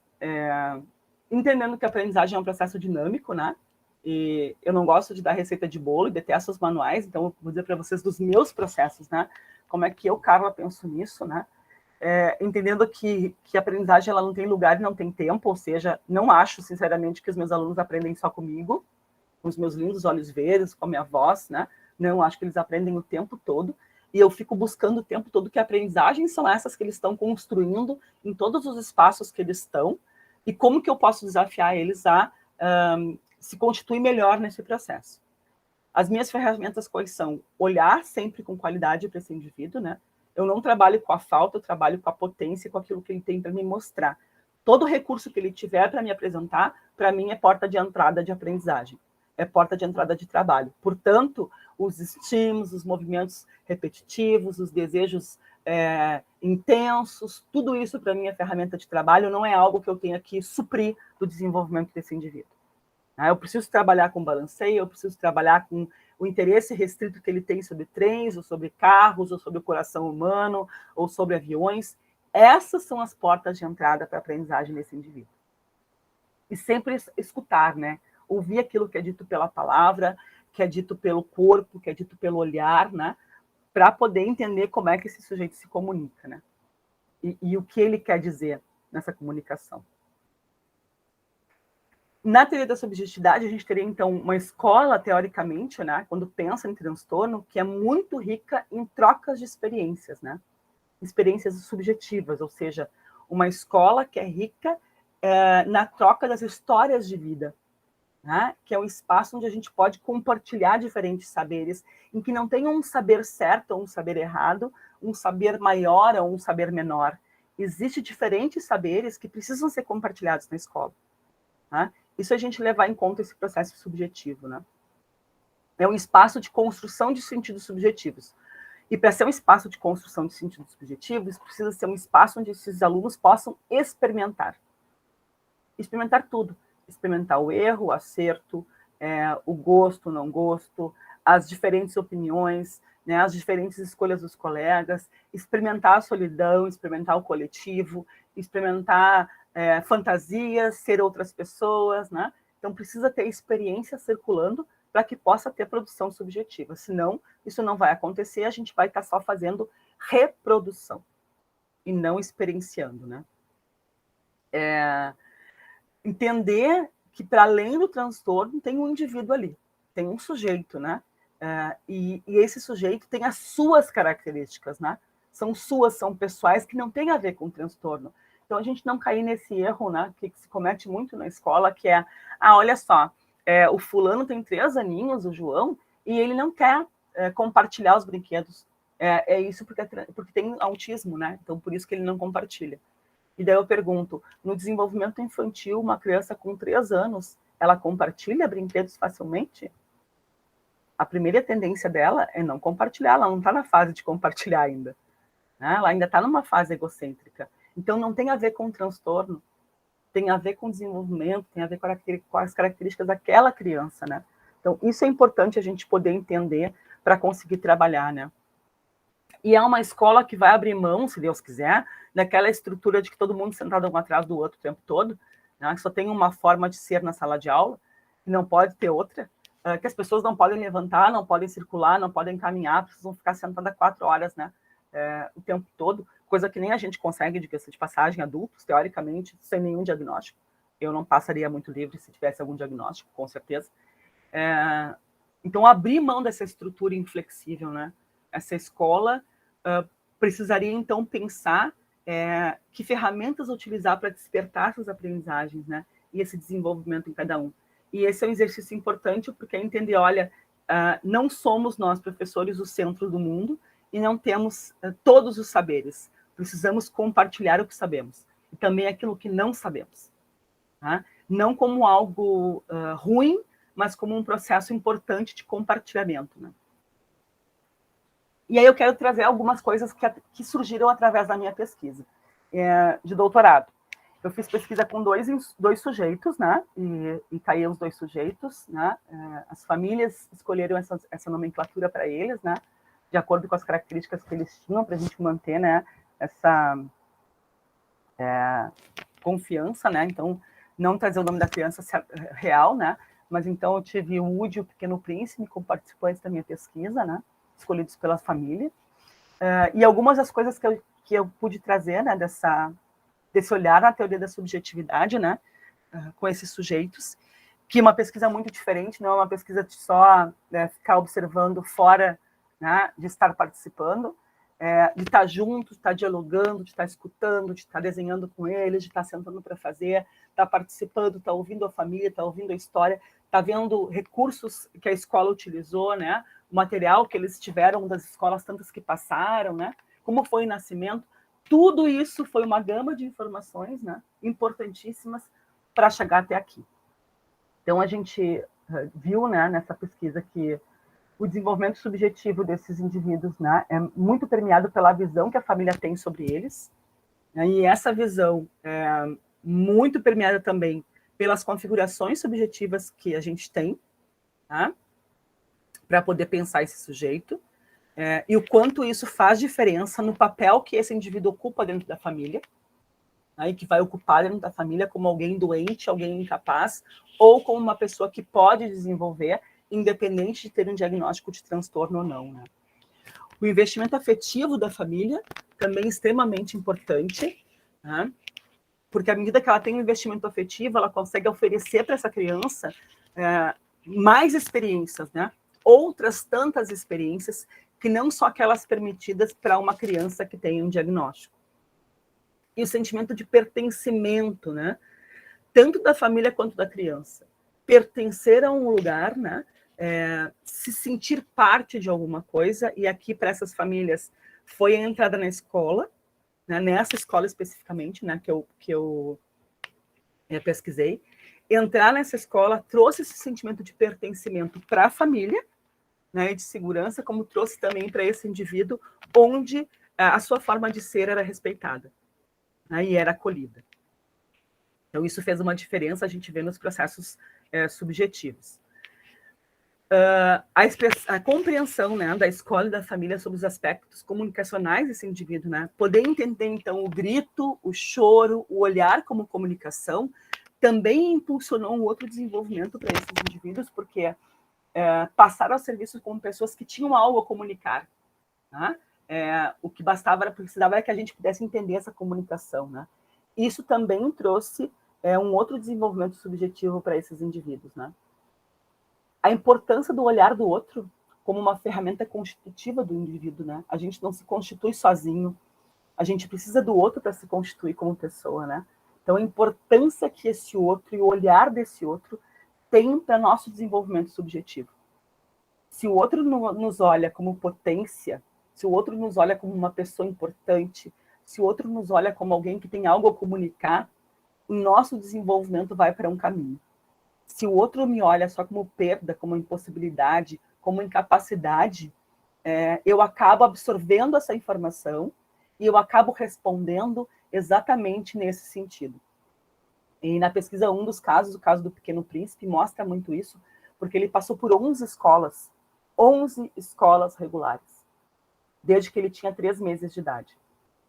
Entendendo que a aprendizagem é um processo dinâmico, né? E eu não gosto de dar receita de bolo e detesto os manuais, então eu vou dizer para vocês dos meus processos, né? Como é que eu, Carla, penso nisso, né? Entendendo que a aprendizagem ela não tem lugar e não tem tempo, ou seja, não acho, sinceramente, que os meus alunos aprendem só comigo, com os meus lindos olhos verdes, com a minha voz, né? Não, acho que eles aprendem o tempo todo, e eu fico buscando o tempo todo que aprendizagens são essas que eles estão construindo em todos os espaços que eles estão, e como que eu posso desafiar eles a se constituir melhor nesse processo. As minhas ferramentas quais são? Olhar sempre com qualidade para esse indivíduo, né? Eu não trabalho com a falta, eu trabalho com a potência, com aquilo que ele tem para me mostrar. Todo recurso que ele tiver para me apresentar, para mim é porta de entrada de aprendizagem, é porta de entrada de trabalho. Portanto, os estímulos, os movimentos repetitivos, os desejos intensos, tudo isso para mim é ferramenta de trabalho, não é algo que eu tenha que suprir do desenvolvimento desse indivíduo. Eu preciso trabalhar com balanceio, eu preciso trabalhar com o interesse restrito que ele tem sobre trens, ou sobre carros, ou sobre o coração humano, ou sobre aviões. Essas são as portas de entrada para a aprendizagem desse indivíduo. E sempre escutar, né? Ouvir aquilo que é dito pela palavra, que é dito pelo corpo, que é dito pelo olhar, né? Para poder entender como é que esse sujeito se comunica, né? E o que ele quer dizer nessa comunicação. Na teoria da subjetividade, a gente teria, então, uma escola, teoricamente, né, quando pensa em transtorno, que é muito rica em trocas de experiências, né? Experiências subjetivas, ou seja, uma escola que é rica na troca das histórias de vida, né? Que é um espaço onde a gente pode compartilhar diferentes saberes, em que não tem um saber certo ou um saber errado, um saber maior ou um saber menor. Existem diferentes saberes que precisam ser compartilhados na escola. Né? Isso a gente levar em conta esse processo subjetivo. Né? É um espaço de construção de sentidos subjetivos. E para ser um espaço de construção de sentidos subjetivos, precisa ser um espaço onde esses alunos possam experimentar. Experimentar tudo. Experimentar o erro, o acerto, o gosto, o não gosto, as diferentes opiniões, né, as diferentes escolhas dos colegas, experimentar a solidão, experimentar o coletivo, experimentar fantasias, ser outras pessoas, né? Então, precisa ter experiência circulando para que possa ter produção subjetiva. Senão, isso não vai acontecer, a gente vai estar só fazendo reprodução e não experienciando, né? Entender que, para além do transtorno, tem um indivíduo ali, tem um sujeito, né? E esse sujeito tem as suas características, né? São pessoais, que não tem a ver com o transtorno. Então, a gente não cair nesse erro, né, que se comete muito na escola, que é, olha só, o fulano tem 3 aninhos, o João, e ele não quer compartilhar os brinquedos. Isso porque tem autismo, né? Então, por isso que ele não compartilha. E daí eu pergunto, no desenvolvimento infantil, uma criança com 3 anos, ela compartilha brinquedos facilmente? A primeira tendência dela é não compartilhar, ela não está na fase de compartilhar ainda. Né? Ela ainda está numa fase egocêntrica. Então, não tem a ver com transtorno, tem a ver com desenvolvimento, tem a ver com as características daquela criança, né? Então, isso é importante a gente poder entender para conseguir trabalhar, né? E é uma escola que vai abrir mão, se Deus quiser, daquela estrutura de que todo mundo sentado um atrás do outro o tempo todo, né? Que só tem uma forma de ser na sala de aula, que não pode ter outra, que as pessoas não podem levantar, não podem circular, não podem caminhar, precisam ficar sentadas 4 horas, né? O tempo todo, coisa que nem a gente consegue, de passagem, adultos, teoricamente, sem nenhum diagnóstico. Eu não passaria muito livre se tivesse algum diagnóstico, com certeza. Então, abrir mão dessa estrutura inflexível, né? Essa escola precisaria, então, pensar que ferramentas utilizar para despertar essas aprendizagens, né? E esse desenvolvimento em cada um. E esse é um exercício importante, porque é entender, olha, não somos nós, professores, o centro do mundo, e não temos todos os saberes. Precisamos compartilhar o que sabemos. E também aquilo que não sabemos. Tá? Não como algo ruim, mas como um processo importante de compartilhamento. Né? E aí eu quero trazer algumas coisas que surgiram através da minha pesquisa de doutorado. Eu fiz pesquisa com dois sujeitos, né? E caíram os 2 sujeitos, né? As famílias escolheram essa nomenclatura para eles, né? De acordo com as características que eles tinham, para a gente manter, né, essa confiança, né? Então, não trazer o nome da criança real, né? Mas então eu tive o Woody e o Pequeno Príncipe como participantes da minha pesquisa, né? Escolhidos pela família. E algumas das coisas que eu pude trazer, né, desse olhar na teoria da subjetividade, né, com esses sujeitos, que é uma pesquisa muito diferente, não é uma pesquisa de só ficar observando fora, né, de estar participando, de estar junto, de estar dialogando, de estar escutando, de estar desenhando com eles, de estar sentando para fazer, estar participando, estar ouvindo a família, estar ouvindo a história, estar vendo recursos que a escola utilizou, né, o material que eles tiveram das escolas tantas que passaram, né, como foi o nascimento. Tudo isso foi uma gama de informações, né, importantíssimas para chegar até aqui. Então, a gente viu, né, nessa pesquisa que o desenvolvimento subjetivo desses indivíduos, né, é muito permeado pela visão que a família tem sobre eles, né, e essa visão é muito permeada também pelas configurações subjetivas que a gente tem, tá, para poder pensar esse sujeito, e o quanto isso faz diferença no papel que esse indivíduo ocupa dentro da família, né, e que vai ocupar dentro da família como alguém doente, alguém incapaz, ou como uma pessoa que pode desenvolver, independente de ter um diagnóstico de transtorno ou não. Né? O investimento afetivo da família também é extremamente importante, né? Porque à medida que ela tem um investimento afetivo, ela consegue oferecer para essa criança mais experiências, né? Outras tantas experiências que não só aquelas permitidas para uma criança que tem um diagnóstico. E o sentimento de pertencimento, né? Tanto da família quanto da criança. Pertencer a um lugar, né? Se sentir parte de alguma coisa, e aqui para essas famílias foi a entrada na escola, né? Nessa escola especificamente, né? que eu pesquisei. Entrar nessa escola trouxe esse sentimento de pertencimento para a família, né? E de segurança, como trouxe também para esse indivíduo, onde a sua forma de ser era respeitada, né? E era acolhida. Então, isso fez uma diferença, a gente vê nos processos subjetivos. A compreensão, né, da escola e da família sobre os aspectos comunicacionais desse indivíduo, né? Poder entender, então, o grito, o choro, o olhar como comunicação, também impulsionou um outro desenvolvimento para esses indivíduos, porque passaram a serviço como pessoas que tinham algo a comunicar, né? O que precisava era que a gente pudesse entender essa comunicação, né? Isso também trouxe um outro desenvolvimento subjetivo para esses indivíduos, né? A importância do olhar do outro como uma ferramenta constitutiva do indivíduo, né? A gente não se constitui sozinho, a gente precisa do outro para se constituir como pessoa, né? Então, a importância que esse outro e o olhar desse outro tem para nosso desenvolvimento subjetivo. Se o outro nos olha como potência, se o outro nos olha como uma pessoa importante, se o outro nos olha como alguém que tem algo a comunicar, o nosso desenvolvimento vai para um caminho. Se o outro me olha só como perda, como impossibilidade, como incapacidade, eu acabo absorvendo essa informação e eu acabo respondendo exatamente nesse sentido. E na pesquisa, um dos casos, o caso do Pequeno Príncipe, mostra muito isso, porque ele passou por 11 escolas regulares, desde que ele tinha 3 meses de idade.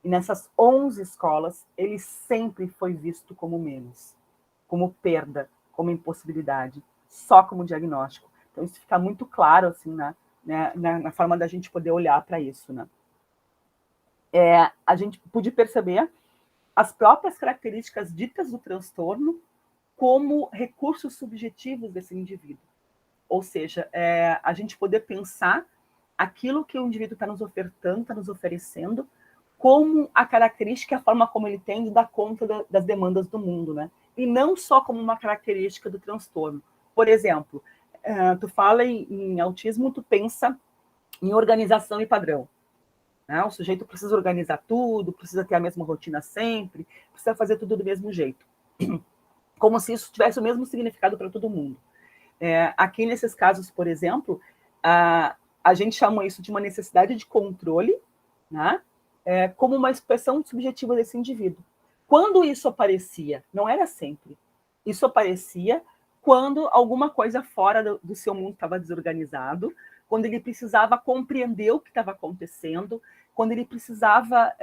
E nessas 11 escolas, ele sempre foi visto como menos, como perda, como impossibilidade, só como diagnóstico. Então, isso fica muito claro, assim, na forma da gente poder olhar para isso, né? A gente pôde perceber as próprias características ditas do transtorno como recursos subjetivos desse indivíduo. Ou seja, a gente poder pensar aquilo que o indivíduo está nos ofertando, está nos oferecendo, como a característica, a forma como ele tem de dar conta das demandas do mundo, né? E não só como uma característica do transtorno. Por exemplo, tu fala em autismo, tu pensa em organização e padrão. Né? O sujeito precisa organizar tudo, precisa ter a mesma rotina sempre, precisa fazer tudo do mesmo jeito. Como se isso tivesse o mesmo significado para todo mundo. Aqui, nesses casos, por exemplo, a gente chama isso de uma necessidade de controle, né? Como uma expressão subjetiva desse indivíduo. Quando isso aparecia, não era sempre. Isso aparecia quando alguma coisa fora do seu mundo estava desorganizado, quando ele precisava compreender o que estava acontecendo, quando ele precisava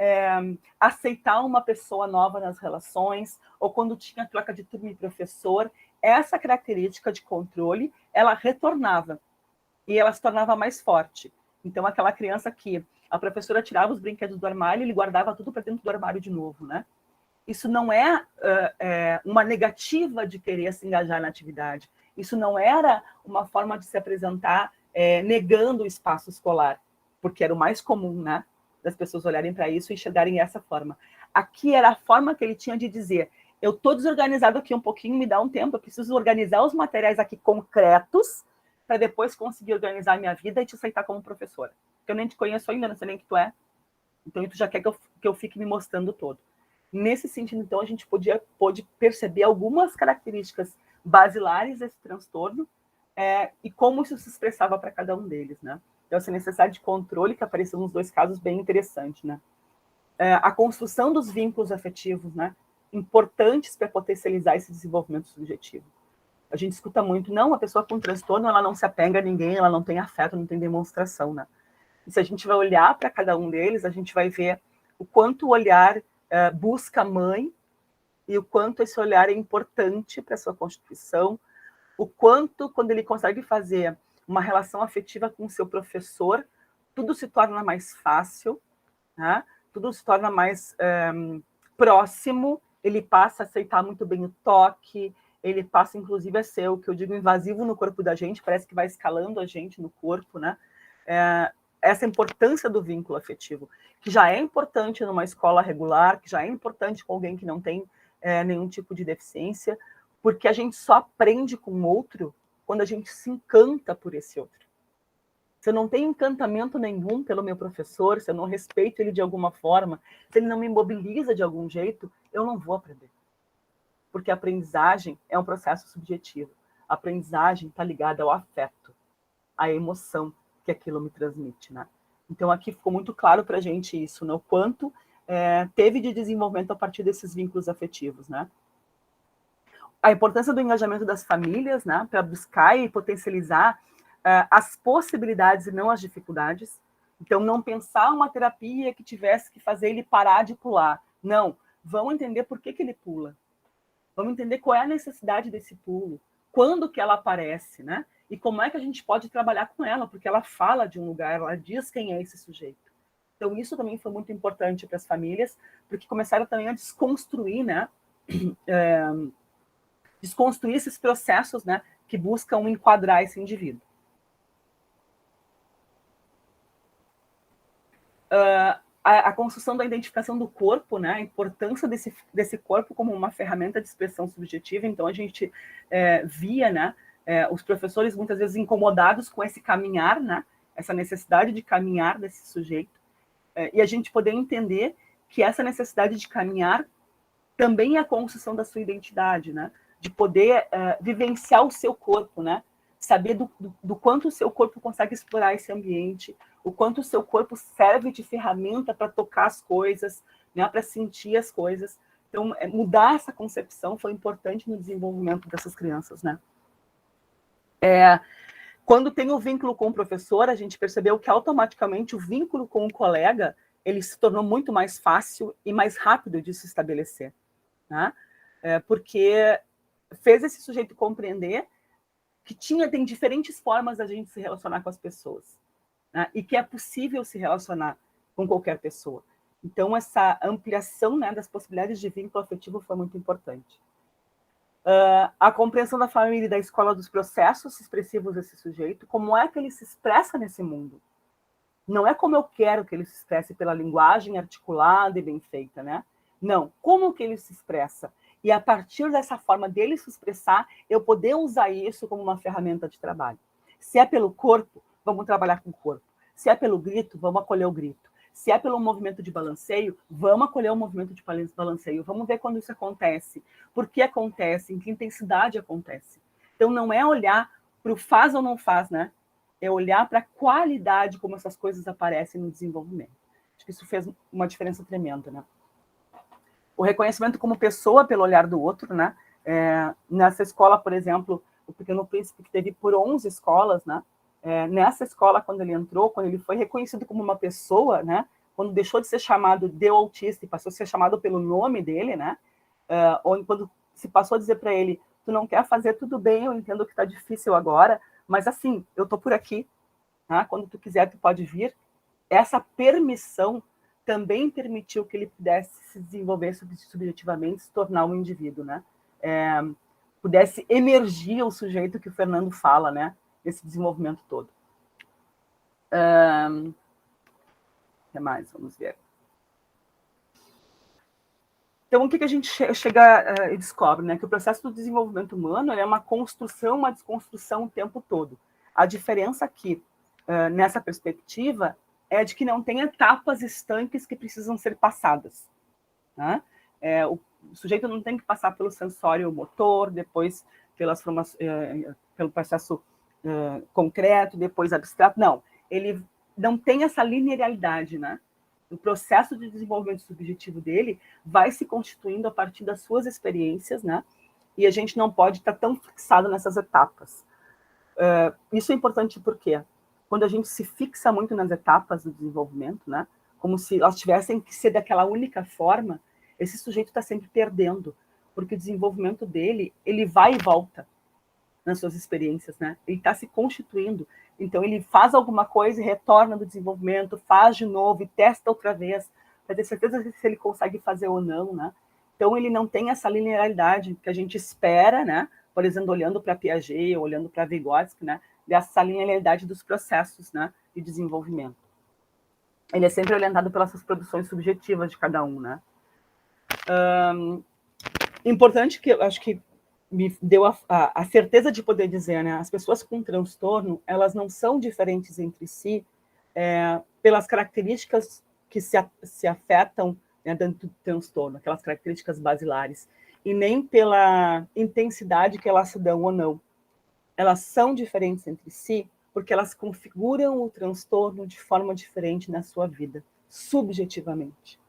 aceitar uma pessoa nova nas relações, ou quando tinha troca de turma e professor. Essa característica de controle, ela retornava, e ela se tornava mais forte. Então, aquela criança que a professora tirava os brinquedos do armário e ele guardava tudo para dentro do armário de novo, né? Isso não é uma negativa de querer se engajar na atividade. Isso não era uma forma de se apresentar negando o espaço escolar, porque era o mais comum, né? Das pessoas olharem para isso e enxergarem dessa forma. Aqui era a forma que ele tinha de dizer: eu estou desorganizado aqui um pouquinho, me dá um tempo, eu preciso organizar os materiais aqui concretos para depois conseguir organizar a minha vida e te aceitar como professora. Eu nem te conheço ainda, não sei nem quem tu é. Então, tu já quer que eu fique me mostrando todo. Nesse sentido, então, a gente pôde perceber algumas características basilares desse transtorno e como isso se expressava para cada um deles, né? Então, essa necessidade de controle que apareceu nos 2 casos, bem interessante, né? A construção dos vínculos afetivos, né? Importantes para potencializar esse desenvolvimento subjetivo. A gente escuta muito, não, a pessoa com transtorno, ela não se apega a ninguém, ela não tem afeto, não tem demonstração, né? E se a gente vai olhar para cada um deles, a gente vai ver o quanto o olhar busca a mãe e o quanto esse olhar é importante para a sua constituição, o quanto, quando ele consegue fazer uma relação afetiva com o seu professor, tudo se torna mais fácil, né? Tudo se torna mais próximo ele passa a aceitar muito bem o toque, ele passa, inclusive, a ser o que eu digo invasivo no corpo da gente, parece que vai escalando a gente no corpo, né? Essa importância do vínculo afetivo, que já é importante numa escola regular, que já é importante com alguém que não tem nenhum tipo de deficiência, porque a gente só aprende com o outro quando a gente se encanta por esse outro. Se eu não tenho encantamento nenhum pelo meu professor, se eu não respeito ele de alguma forma, se ele não me mobiliza de algum jeito, eu não vou aprender. Porque a aprendizagem é um processo subjetivo. A aprendizagem está ligada ao afeto, à emoção que aquilo me transmite, né? Então, aqui ficou muito claro para a gente isso, né? O quanto teve de desenvolvimento a partir desses vínculos afetivos, né? A importância do engajamento das famílias, né? Para buscar e potencializar as possibilidades e não as dificuldades. Então, não pensar uma terapia que tivesse que fazer ele parar de pular. Não, vamos entender por que ele pula. Vamos entender qual é a necessidade desse pulo, quando que ela aparece, né? E como é que a gente pode trabalhar com ela, porque ela fala de um lugar, ela diz quem é esse sujeito. Então, isso também foi muito importante para as famílias, porque começaram também a desconstruir, né? Desconstruir esses processos, né? Que buscam enquadrar esse indivíduo. A construção da identificação do corpo, né? A importância desse corpo como uma ferramenta de expressão subjetiva. Então, a gente via, né? Os professores muitas vezes incomodados com esse caminhar, né? Essa necessidade de caminhar desse sujeito. E a gente poder entender que essa necessidade de caminhar também é a construção da sua identidade, né? De poder vivenciar o seu corpo, né? Saber do quanto o seu corpo consegue explorar esse ambiente, o quanto o seu corpo serve de ferramenta para tocar as coisas, né? Para sentir as coisas. Então, mudar essa concepção foi importante no desenvolvimento dessas crianças, né? Quando tem o vínculo com o professor, a gente percebeu que automaticamente o vínculo com o colega ele se tornou muito mais fácil e mais rápido de se estabelecer, né? Porque fez esse sujeito compreender que tem diferentes formas da gente se relacionar com as pessoas, né? E que é possível se relacionar com qualquer pessoa. Então, essa ampliação, né, das possibilidades de vínculo afetivo foi muito importante. A compreensão da família e da escola dos processos expressivos desse sujeito, como é que ele se expressa nesse mundo. Não é como eu quero que ele se expresse pela linguagem articulada e bem feita, né? Não, como que ele se expressa. E a partir dessa forma dele se expressar, eu poder usar isso como uma ferramenta de trabalho. Se é pelo corpo, vamos trabalhar com o corpo. Se é pelo grito, vamos acolher o grito. Se é pelo movimento de balanceio, vamos acolher o movimento de balanceio. Vamos ver quando isso acontece. Por que acontece? Em que intensidade acontece? Então, não é olhar para o faz ou não faz, né? É olhar para a qualidade como essas coisas aparecem no desenvolvimento. Acho que isso fez uma diferença tremenda, né? O reconhecimento como pessoa pelo olhar do outro, né? Nessa escola, por exemplo, o Pequeno Príncipe, que teve por 11 escolas, né? Nessa escola, quando ele entrou, quando ele foi reconhecido como uma pessoa, né? Quando deixou de ser chamado de autista e passou a ser chamado pelo nome dele, né? Ou quando se passou a dizer para ele, tu não quer fazer, tudo bem, eu entendo que está difícil agora, mas assim, eu estou por aqui, né? Quando tu quiser, tu pode vir. Essa permissão também permitiu que ele pudesse se desenvolver subjetivamente, se tornar um indivíduo, né? Pudesse emergir o sujeito que o Fernando fala, né? Esse desenvolvimento todo. O que mais? Vamos ver. Então, o que a gente chega e descobre? Né? Que o processo do desenvolvimento humano é uma construção, uma desconstrução o tempo todo. A diferença aqui, nessa perspectiva, é de que não tem etapas estanques que precisam ser passadas. Né? O sujeito não tem que passar pelo sensório motor, depois pelo processo concreto, depois abstrato. Não, ele não tem essa linearidade, né? O processo de desenvolvimento subjetivo dele vai se constituindo a partir das suas experiências, né? E a gente não pode estar tão fixado nessas etapas. Isso é importante porque quando a gente se fixa muito nas etapas do desenvolvimento, né? Como se elas tivessem que ser daquela única forma, esse sujeito está sempre perdendo, porque o desenvolvimento dele, ele vai e volta nas suas experiências, né? Ele está se constituindo. Então, ele faz alguma coisa e retorna do desenvolvimento, faz de novo e testa outra vez, para ter certeza se ele consegue fazer ou não, né? Então, ele não tem essa linearidade que a gente espera, né? Por exemplo, olhando para Piaget, olhando para Vygotsky, né? Dessa linearidade dos processos, né? De desenvolvimento. Ele é sempre orientado pelas suas produções subjetivas de cada um, né? Importante que eu acho que me deu a certeza de poder dizer, né? As pessoas com transtorno, elas não são diferentes entre si pelas características que se afetam, né, dentro do transtorno, aquelas características basilares, e nem pela intensidade que elas se dão ou não. Elas são diferentes entre si porque elas configuram o transtorno de forma diferente na sua vida, subjetivamente.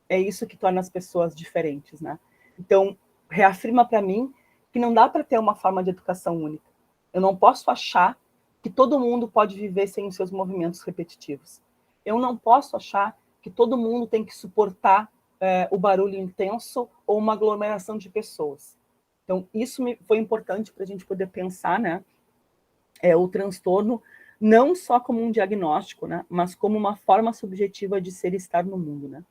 É isso que torna as pessoas diferentes, né? Então, reafirma para mim que não dá para ter uma forma de educação única. Eu não posso achar que todo mundo pode viver sem os seus movimentos repetitivos. Eu não posso achar que todo mundo tem que suportar o barulho intenso ou uma aglomeração de pessoas. Então, isso foi importante para a gente poder pensar, né, o transtorno não só como um diagnóstico, né, mas como uma forma subjetiva de ser e estar no mundo, né?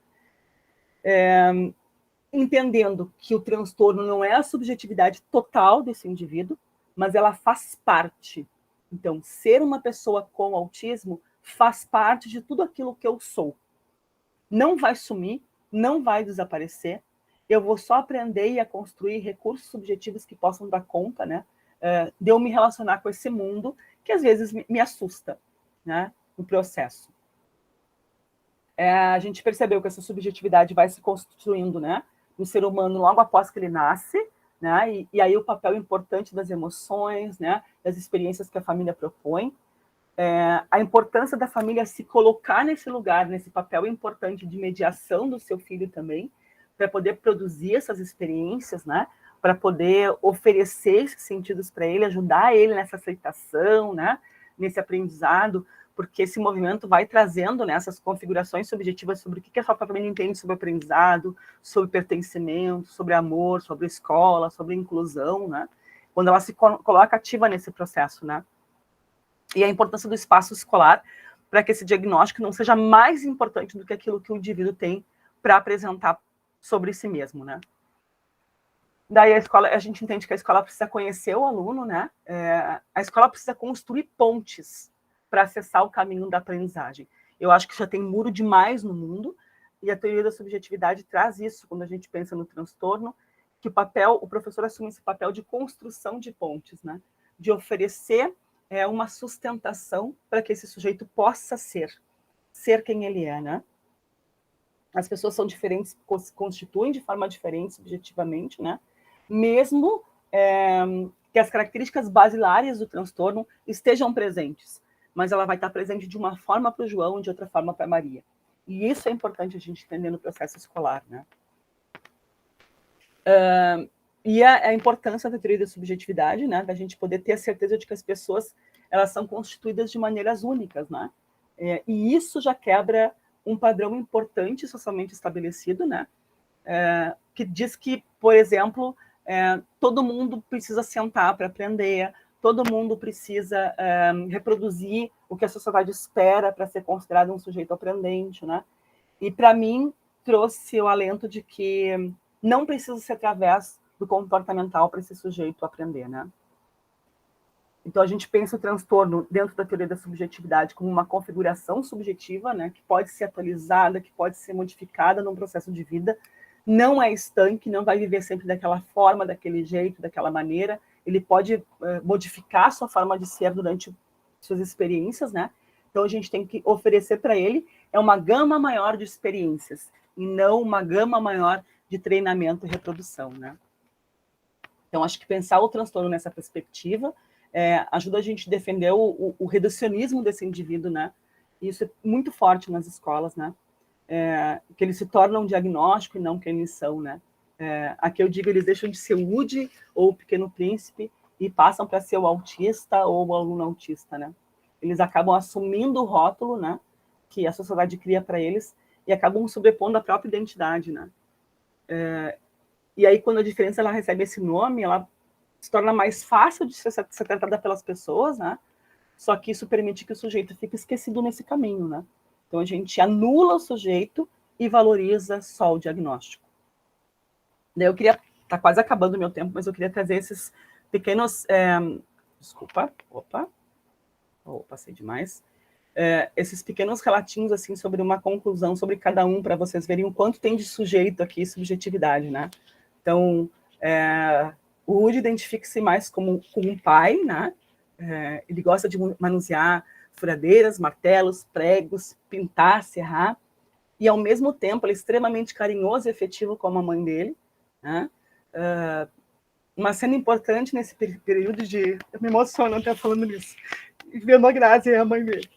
Entendendo que o transtorno não é a subjetividade total desse indivíduo, mas ela faz parte. Então, ser uma pessoa com autismo faz parte de tudo aquilo que eu sou. Não vai sumir, não vai desaparecer. Eu vou só aprender a construir recursos subjetivos que possam dar conta, né, de eu me relacionar com esse mundo que às vezes me assusta, né, no processo. A gente percebeu que essa subjetividade vai se constituindo, né, no ser humano logo após que ele nasce, né, e aí o papel importante das emoções, né, das experiências que a família propõe, a importância da família se colocar nesse lugar, nesse papel importante de mediação do seu filho também, para poder produzir essas experiências, né, para poder oferecer esses sentidos para ele, ajudar ele nessa aceitação, né, nesse aprendizado, porque esse movimento vai trazendo, né, essas configurações subjetivas sobre o que a sua família entende sobre aprendizado, sobre pertencimento, sobre amor, sobre escola, sobre inclusão, né, quando ela se coloca ativa nesse processo, né. E a importância do espaço escolar para que esse diagnóstico não seja mais importante do que aquilo que o indivíduo tem para apresentar sobre si mesmo, né. Daí a gente entende que a escola precisa conhecer o aluno, né, a escola precisa construir pontes para acessar o caminho da aprendizagem. Eu acho que já tem muro demais no mundo, e a teoria da subjetividade traz isso, quando a gente pensa no transtorno, que o professor assume esse papel de construção de pontes, né, de oferecer uma sustentação para que esse sujeito possa ser quem ele é, né? As pessoas são diferentes, se constituem de forma diferente, subjetivamente, né? Mesmo que as características basilares do transtorno estejam presentes, mas ela vai estar presente de uma forma para o João e de outra forma para a Maria. E isso é importante a gente entender no processo escolar, né? E a importância da teoria da subjetividade, né, da gente poder ter a certeza de que as pessoas elas são constituídas de maneiras únicas, né? E isso já quebra um padrão importante socialmente estabelecido, né? Que diz que, por exemplo, todo mundo precisa sentar para aprender, todo mundo precisa reproduzir o que a sociedade espera para ser considerado um sujeito aprendente, né? E, para mim, trouxe o alento de que não precisa ser através do comportamental para esse sujeito aprender, né? Então, a gente pensa o transtorno dentro da teoria da subjetividade como uma configuração subjetiva, né, que pode ser atualizada, que pode ser modificada num processo de vida. Não é estanque, não vai viver sempre daquela forma, daquele jeito, daquela maneira. Ele pode modificar a sua forma de ser durante suas experiências, né? Então, a gente tem que oferecer para ele uma gama maior de experiências e não uma gama maior de treinamento e reprodução, né? Então, acho que pensar o transtorno nessa perspectiva ajuda a gente a defender o reducionismo desse indivíduo, né? E isso é muito forte nas escolas, né? Que eles se tornam um diagnóstico e não quem eles são, né? Aqui eu digo, eles deixam de ser o Woody ou o Pequeno Príncipe e passam para ser o autista ou o aluno autista, né? Eles acabam assumindo o rótulo, né, que a sociedade cria para eles e acabam sobrepondo a própria identidade, né? E aí, quando a diferença ela recebe esse nome, ela se torna mais fácil de ser tratada pelas pessoas, né? Só que isso permite que o sujeito fique esquecido nesse caminho, né? Então, a gente anula o sujeito e valoriza só o diagnóstico. Eu queria, tá quase acabando o meu tempo, mas eu queria trazer esses pequenos, desculpa, passei demais. Esses pequenos relatinhos assim sobre uma conclusão sobre cada um, para vocês verem o quanto tem de sujeito aqui, subjetividade, né? Então, o Woody identifica-se mais como um pai, né? Ele gosta de manusear furadeiras, martelos, pregos, pintar, serrar, e ao mesmo tempo ele é extremamente carinhoso e efetivo como a mãe dele, né? Uma cena importante nesse período de... Eu me emociono até falando nisso. Vendo a Grazi, a mãe dele.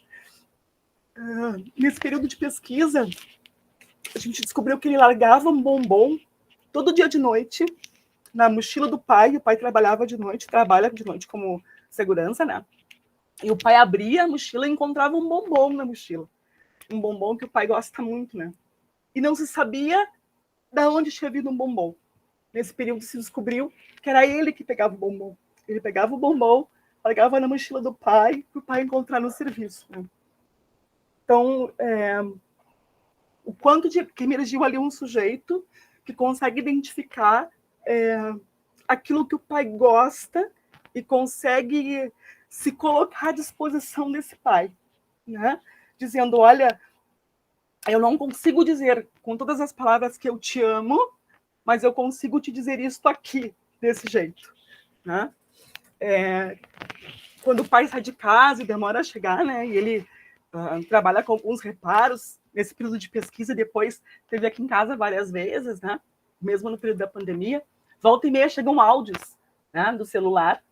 Nesse período de pesquisa, a gente descobriu que ele largava um bombom todo dia de noite na mochila do pai. O pai trabalha de noite como segurança, né? E o pai abria a mochila e encontrava um bombom na mochila. Um bombom que o pai gosta muito, né? E não se sabia de onde tinha vindo um bombom. Nesse período se descobriu que era ele que pegava o bombom. Ele pegava o bombom, largava na mochila do pai, para o pai encontrar no serviço, né? Então, o quanto que emergiu ali um sujeito que consegue identificar aquilo que o pai gosta e consegue se colocar à disposição desse pai, né? Dizendo, olha, eu não consigo dizer com todas as palavras que eu te amo, mas eu consigo te dizer isto aqui, desse jeito, né? Quando o pai sai de casa e demora a chegar, né? E ele trabalha com alguns reparos nesse período de pesquisa, depois teve aqui em casa várias vezes, né? Mesmo no período da pandemia, volta e meia chegam áudios, né, do celular,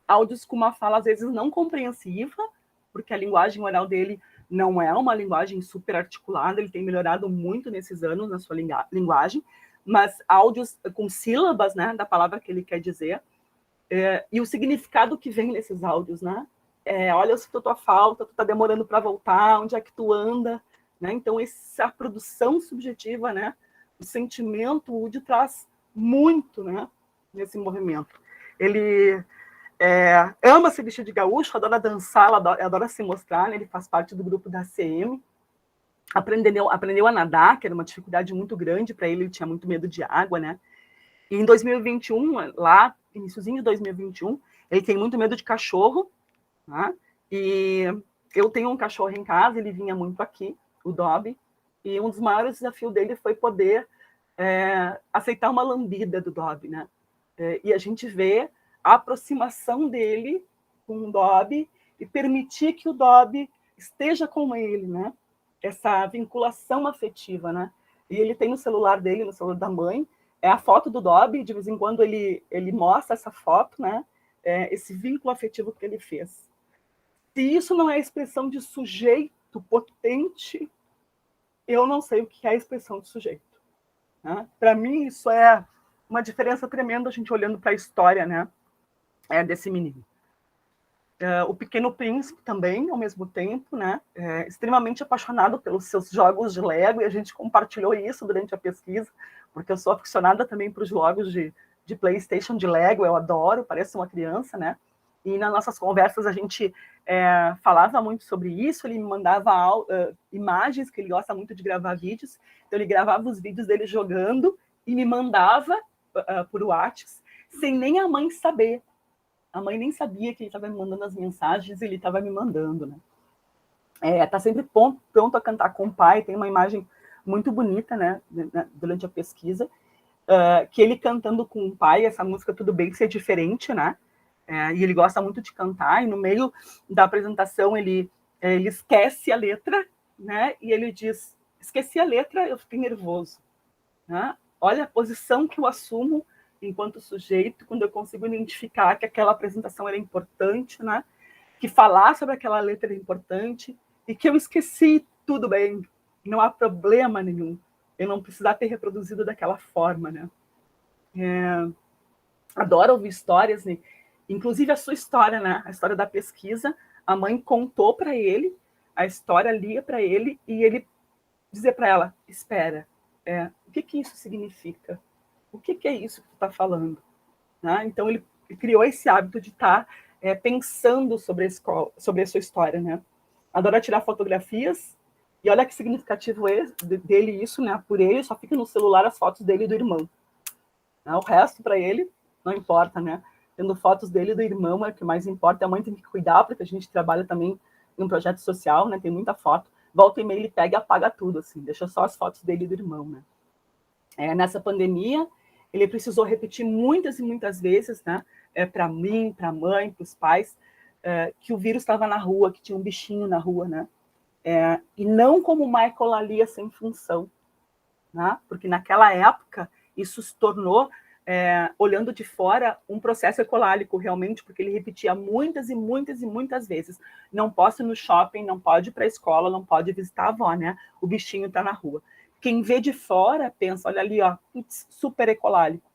áudios com uma fala às vezes não compreensiva, porque a linguagem oral dele não é uma linguagem super articulada, ele tem melhorado muito nesses anos na sua linguagem, mas áudios com sílabas, né, da palavra que ele quer dizer, e o significado que vem nesses áudios, né? Olha, eu sinto tua falta, tu tá demorando para voltar, onde é que tu anda, né? Então, essa produção subjetiva, né? O sentimento, o Woody traz muito, né? Nesse movimento. Ele ama se vestir de gaúcho, adora dançar, adora se mostrar, né? Ele faz parte do grupo da ACM, aprendeu a nadar, que era uma dificuldade muito grande para ele tinha muito medo de água, né? E em 2021, lá, iniciozinho de 2021, ele tem muito medo de cachorro, né? E eu tenho um cachorro em casa, ele vinha muito aqui, o Dobby, e um dos maiores desafios dele foi poder aceitar uma lambida do Dobby, né? E a gente vê a aproximação dele com o Dobby e permitir que o Dobby esteja com ele, né? Essa vinculação afetiva, né? E ele tem no celular dele, no celular da mãe, a foto do Dobby, de vez em quando ele mostra essa foto, né? Esse vínculo afetivo que ele fez. Se isso não é expressão de sujeito potente, eu não sei o que é a expressão de sujeito, né? Para mim, isso é uma diferença tremenda, a gente olhando para a história, né? Desse menino. O Pequeno Príncipe também, ao mesmo tempo, né? Extremamente apaixonado pelos seus jogos de Lego, e a gente compartilhou isso durante a pesquisa, porque eu sou aficionada também para os jogos de PlayStation, de Lego, eu adoro, parece uma criança, né? E nas nossas conversas a gente falava muito sobre isso, ele me mandava imagens, que ele gosta muito de gravar vídeos, então ele gravava os vídeos dele jogando e me mandava por WhatsApp, sem nem a mãe saber. A mãe nem sabia que ele estava me mandando as mensagens, ele estava me mandando, né? Tá sempre pronto a cantar com o pai, tem uma imagem muito bonita, né, durante a pesquisa, que ele cantando com o pai, essa música Tudo Bem Ser Diferente, né? E ele gosta muito de cantar, e no meio da apresentação ele esquece a letra, né? E ele diz, esqueci a letra, eu fiquei nervoso, né? Olha a posição que eu assumo enquanto sujeito, quando eu consigo identificar que aquela apresentação era importante, né? Que falar sobre aquela letra é importante, e que eu esqueci, tudo bem, não há problema nenhum, eu não precisar ter reproduzido daquela forma, né? Adoro ouvir histórias, né? Inclusive a sua história, né? A história da pesquisa, a mãe contou para ele, a história lia para ele, e ele dizia para ela, espera, o que isso significa? O que é isso que tu está falando? Né? Então, ele criou esse hábito de estar pensando sobre a sua história, né? Adora tirar fotografias, E olha que significativo dele isso, né? Por ele, só fica no celular as fotos dele e do irmão. Né? O resto, para ele, não importa, né? Tendo fotos dele e do irmão é o que mais importa. A mãe tem que cuidar, porque a gente trabalha também em um projeto social, né? Tem muita foto. Volta e meia, ele pega e apaga tudo, assim. Deixa só as fotos dele e do irmão, né? Nessa pandemia, ele precisou repetir muitas e muitas vezes, né? Para mim, para a mãe, para os pais, que o vírus estava na rua, que tinha um bichinho na rua, né? E não como uma ecolalia sem função, né? Porque naquela época isso se tornou, olhando de fora, um processo ecolálico realmente, porque ele repetia muitas e muitas e muitas vezes. Não posso ir no shopping, não pode ir para a escola, não pode visitar a avó, né? O bichinho está na rua. Quem vê de fora pensa, olha ali, ó, super ecolálico.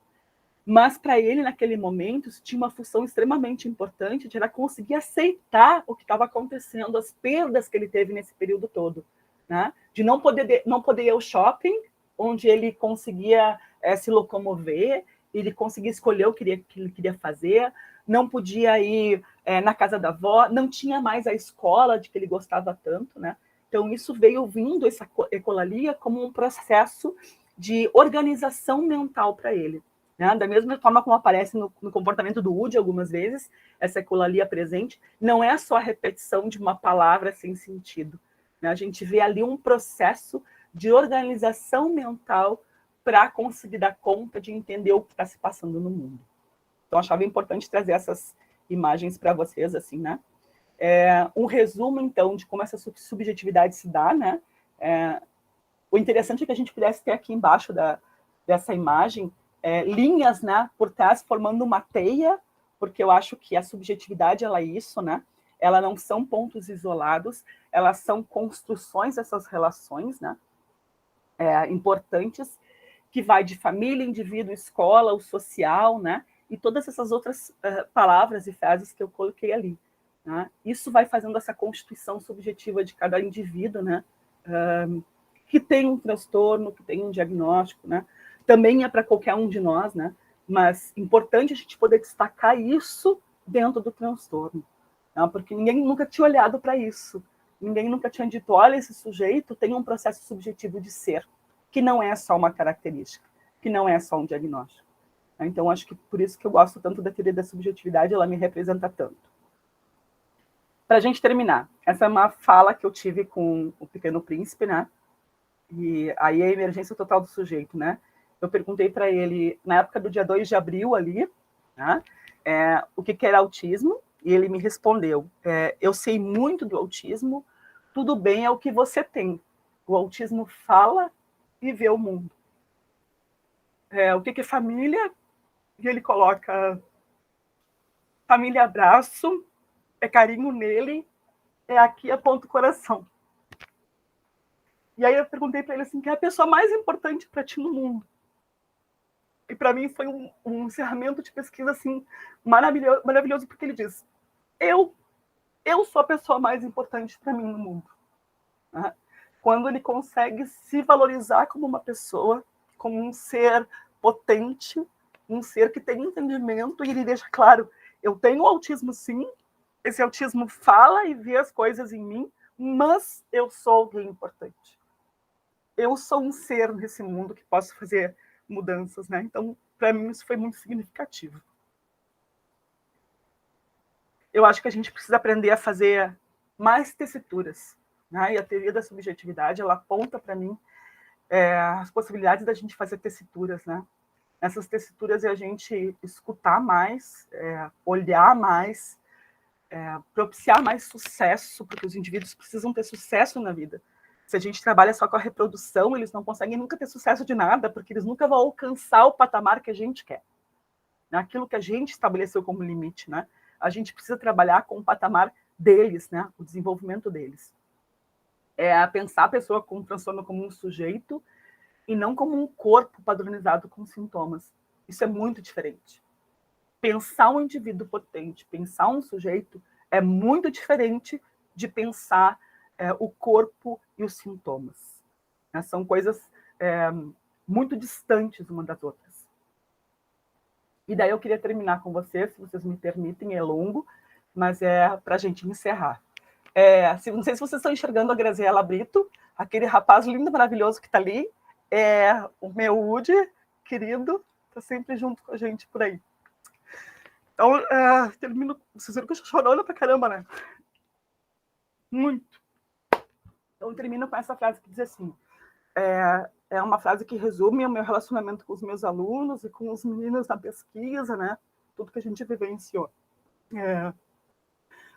Mas para ele, naquele momento, isso tinha uma função extremamente importante, de era conseguir aceitar o que estava acontecendo, as perdas que ele teve nesse período todo, né? De não poder ir ao shopping, onde ele conseguia se locomover, ele conseguia escolher o que ele queria fazer, não podia ir na casa da avó, não tinha mais a escola de que ele gostava tanto, né? Então, isso veio vindo, essa ecolalia, como um processo de organização mental para ele. Né? Da mesma forma como aparece no comportamento do Woody algumas vezes, essa ecolalia presente, não é só a repetição de uma palavra sem sentido. Né? A gente vê ali um processo de organização mental para conseguir dar conta de entender o que está se passando no mundo. Então, achava importante trazer essas imagens para vocês, assim, né? Um resumo, então, de como essa subjetividade se dá, né? O interessante é que a gente pudesse ter aqui embaixo dessa imagem linhas, né, por trás, formando uma teia, porque eu acho que a subjetividade, ela é isso, né? Ela não são pontos isolados, elas são construções dessas relações, né? Importantes, que vai de família, indivíduo, escola, o social, né? E todas essas outras palavras e frases que eu coloquei ali. Né? Isso vai fazendo essa constituição subjetiva de cada indivíduo, né? Que tem um transtorno, que tem um diagnóstico, né? Também é para qualquer um de nós, né? Mas importante a gente poder destacar isso dentro do transtorno, né? Porque ninguém nunca tinha olhado para isso. Ninguém nunca tinha dito, olha, esse sujeito tem um processo subjetivo de ser, que não é só uma característica, que não é só um diagnóstico. Então, acho que por isso que eu gosto tanto da teoria da subjetividade, ela me representa tanto. Para a gente terminar, essa é uma fala que eu tive com o Pequeno Príncipe, né? E aí a emergência total do sujeito, né? Eu perguntei para ele, na época do dia 2 de abril ali, né, o que era autismo, e ele me respondeu, eu sei muito do autismo, tudo bem é o que você tem. O autismo fala e vê o mundo. O que é família? E ele coloca família, abraço, é carinho nele, aqui aponta o coração. E aí eu perguntei para ele assim, quem é a pessoa mais importante para ti no mundo? E para mim foi um encerramento de pesquisa assim maravilhoso, porque ele diz, eu sou a pessoa mais importante para mim no mundo. Né? Quando ele consegue se valorizar como uma pessoa, como um ser potente, um ser que tem entendimento, e ele deixa claro, eu tenho autismo sim, esse autismo fala e vê as coisas em mim, mas eu sou alguém importante. Eu sou um ser nesse mundo que posso fazer mudanças, né? Então, para mim, isso foi muito significativo. Eu acho que a gente precisa aprender a fazer mais tessituras, né? E a teoria da subjetividade, ela aponta para mim as possibilidades da gente fazer tessituras, né? Essas tessituras é a gente escutar mais, olhar mais, propiciar mais sucesso, porque os indivíduos precisam ter sucesso na vida. Se a gente trabalha só com a reprodução, eles não conseguem nunca ter sucesso de nada, porque eles nunca vão alcançar o patamar que a gente quer. Aquilo que a gente estabeleceu como limite, né? A gente precisa trabalhar com o patamar deles, né? O desenvolvimento deles. Pensar a pessoa com transtorno como um sujeito e não como um corpo padronizado com sintomas. Isso é muito diferente. Pensar um indivíduo potente, pensar um sujeito, é muito diferente de pensar o corpo e os sintomas. São coisas muito distantes uma das outras. E daí eu queria terminar com vocês, se vocês me permitem, é longo, mas é para a gente encerrar. Não sei se vocês estão enxergando a Graziela Brito, aquele rapaz lindo, maravilhoso que está ali, o meu Woody, querido, está sempre junto com a gente por aí. Então, termino... Vocês viram que eu estou chorando pra caramba, né? Muito. Então, eu termino com essa frase que diz assim, é uma frase que resume o meu relacionamento com os meus alunos e com os meninos na pesquisa, né? Tudo que a gente vivenciou.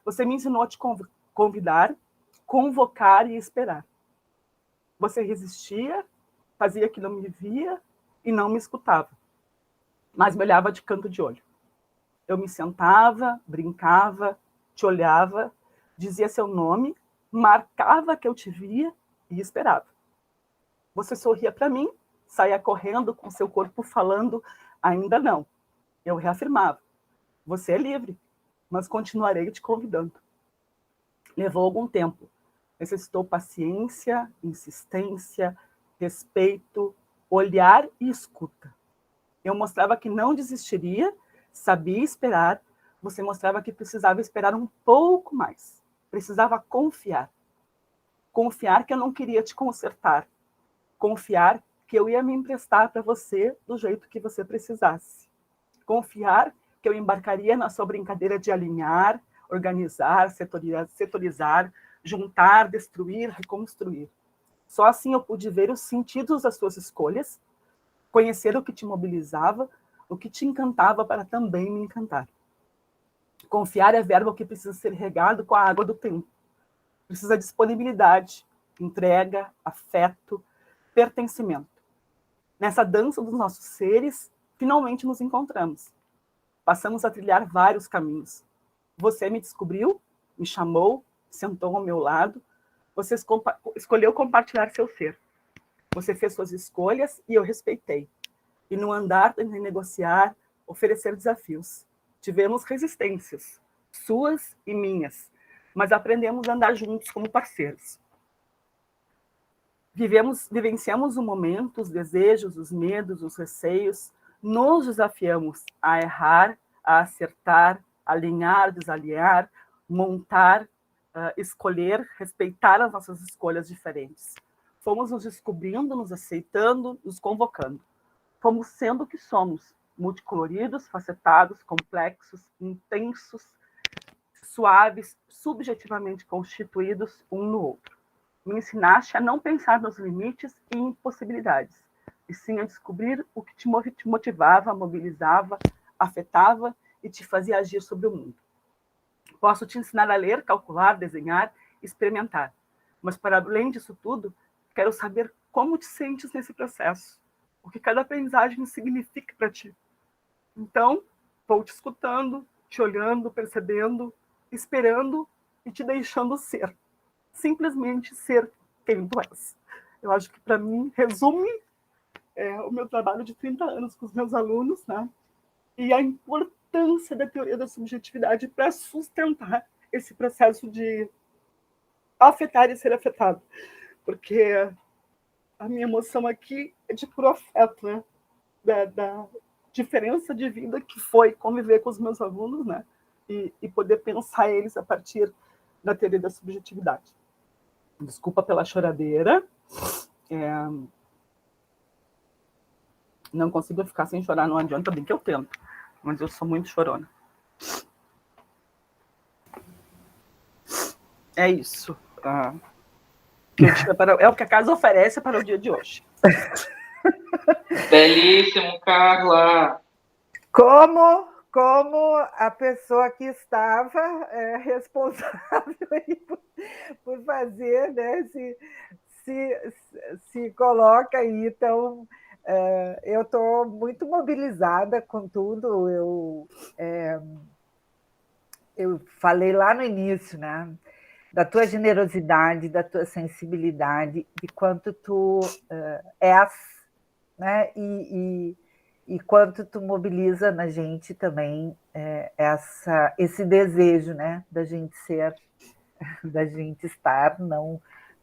Você me ensinou a te convidar, convocar e esperar. Você resistia, fazia que não me via e não me escutava, mas me olhava de canto de olho. Eu me sentava, brincava, te olhava, dizia seu nome, marcava que eu te via e esperava. Você sorria para mim, saía correndo com seu corpo falando, ainda não. Eu reafirmava, você é livre, mas continuarei te convidando. Levou algum tempo. Necessitou paciência, insistência, respeito, olhar e escuta. Eu mostrava que não desistiria, sabia esperar, você mostrava que precisava esperar um pouco mais. Precisava confiar. Confiar que eu não queria te consertar. Confiar que eu ia me emprestar para você do jeito que você precisasse. Confiar que eu embarcaria na sua brincadeira de alinhar, organizar, setorizar, juntar, destruir, reconstruir. Só assim eu pude ver os sentidos das suas escolhas, conhecer o que te mobilizava, o que te encantava para também me encantar. Confiar é verbo que precisa ser regado com a água do tempo. Precisa de disponibilidade, entrega, afeto, pertencimento. Nessa dança dos nossos seres, finalmente nos encontramos. Passamos a trilhar vários caminhos. Você me descobriu, me chamou, sentou ao meu lado. Você escolheu compartilhar seu ser. Você fez suas escolhas e eu respeitei. E no andar, tentei negociar, oferecer desafios. Tivemos resistências, suas e minhas, mas aprendemos a andar juntos como parceiros. Vivenciamos o momento, os desejos, os medos, os receios, nos desafiamos a errar, a acertar, alinhar, desalinhar, montar, escolher, respeitar as nossas escolhas diferentes. Fomos nos descobrindo, nos aceitando, nos convocando. Fomos sendo o que somos, multicoloridos, facetados, complexos, intensos, suaves, subjetivamente constituídos um no outro. Me ensinaste a não pensar nos limites e impossibilidades, e sim a descobrir o que te motivava, mobilizava, afetava e te fazia agir sobre o mundo. Posso te ensinar a ler, calcular, desenhar, experimentar, mas para além disso tudo, quero saber como te sentes nesse processo, o que cada aprendizagem significa para ti. Então, vou te escutando, te olhando, percebendo, esperando e te deixando ser. Simplesmente ser quem tu és. Eu acho que, para mim, resume o meu trabalho de 30 anos com os meus alunos, né? E a importância da teoria da subjetividade para sustentar esse processo de afetar e ser afetado. Porque a minha emoção aqui é de puro afeto, né? Da diferença de vida que foi conviver com os meus alunos, né? E poder pensar eles a partir da teoria da subjetividade. Desculpa pela choradeira. Não consigo ficar sem chorar, não adianta, bem que eu tento. Mas eu sou muito chorona. É isso. É o que a casa oferece para o dia de hoje. Belíssimo, Carla! Como a pessoa que estava responsável por fazer, né, se coloca aí. Então, eu estou muito mobilizada com tudo. Eu falei lá no início, né, da tua generosidade, da tua sensibilidade, de quanto tu és, né, e quanto tu mobiliza na gente também esse desejo, né, da gente ser, da gente estar, não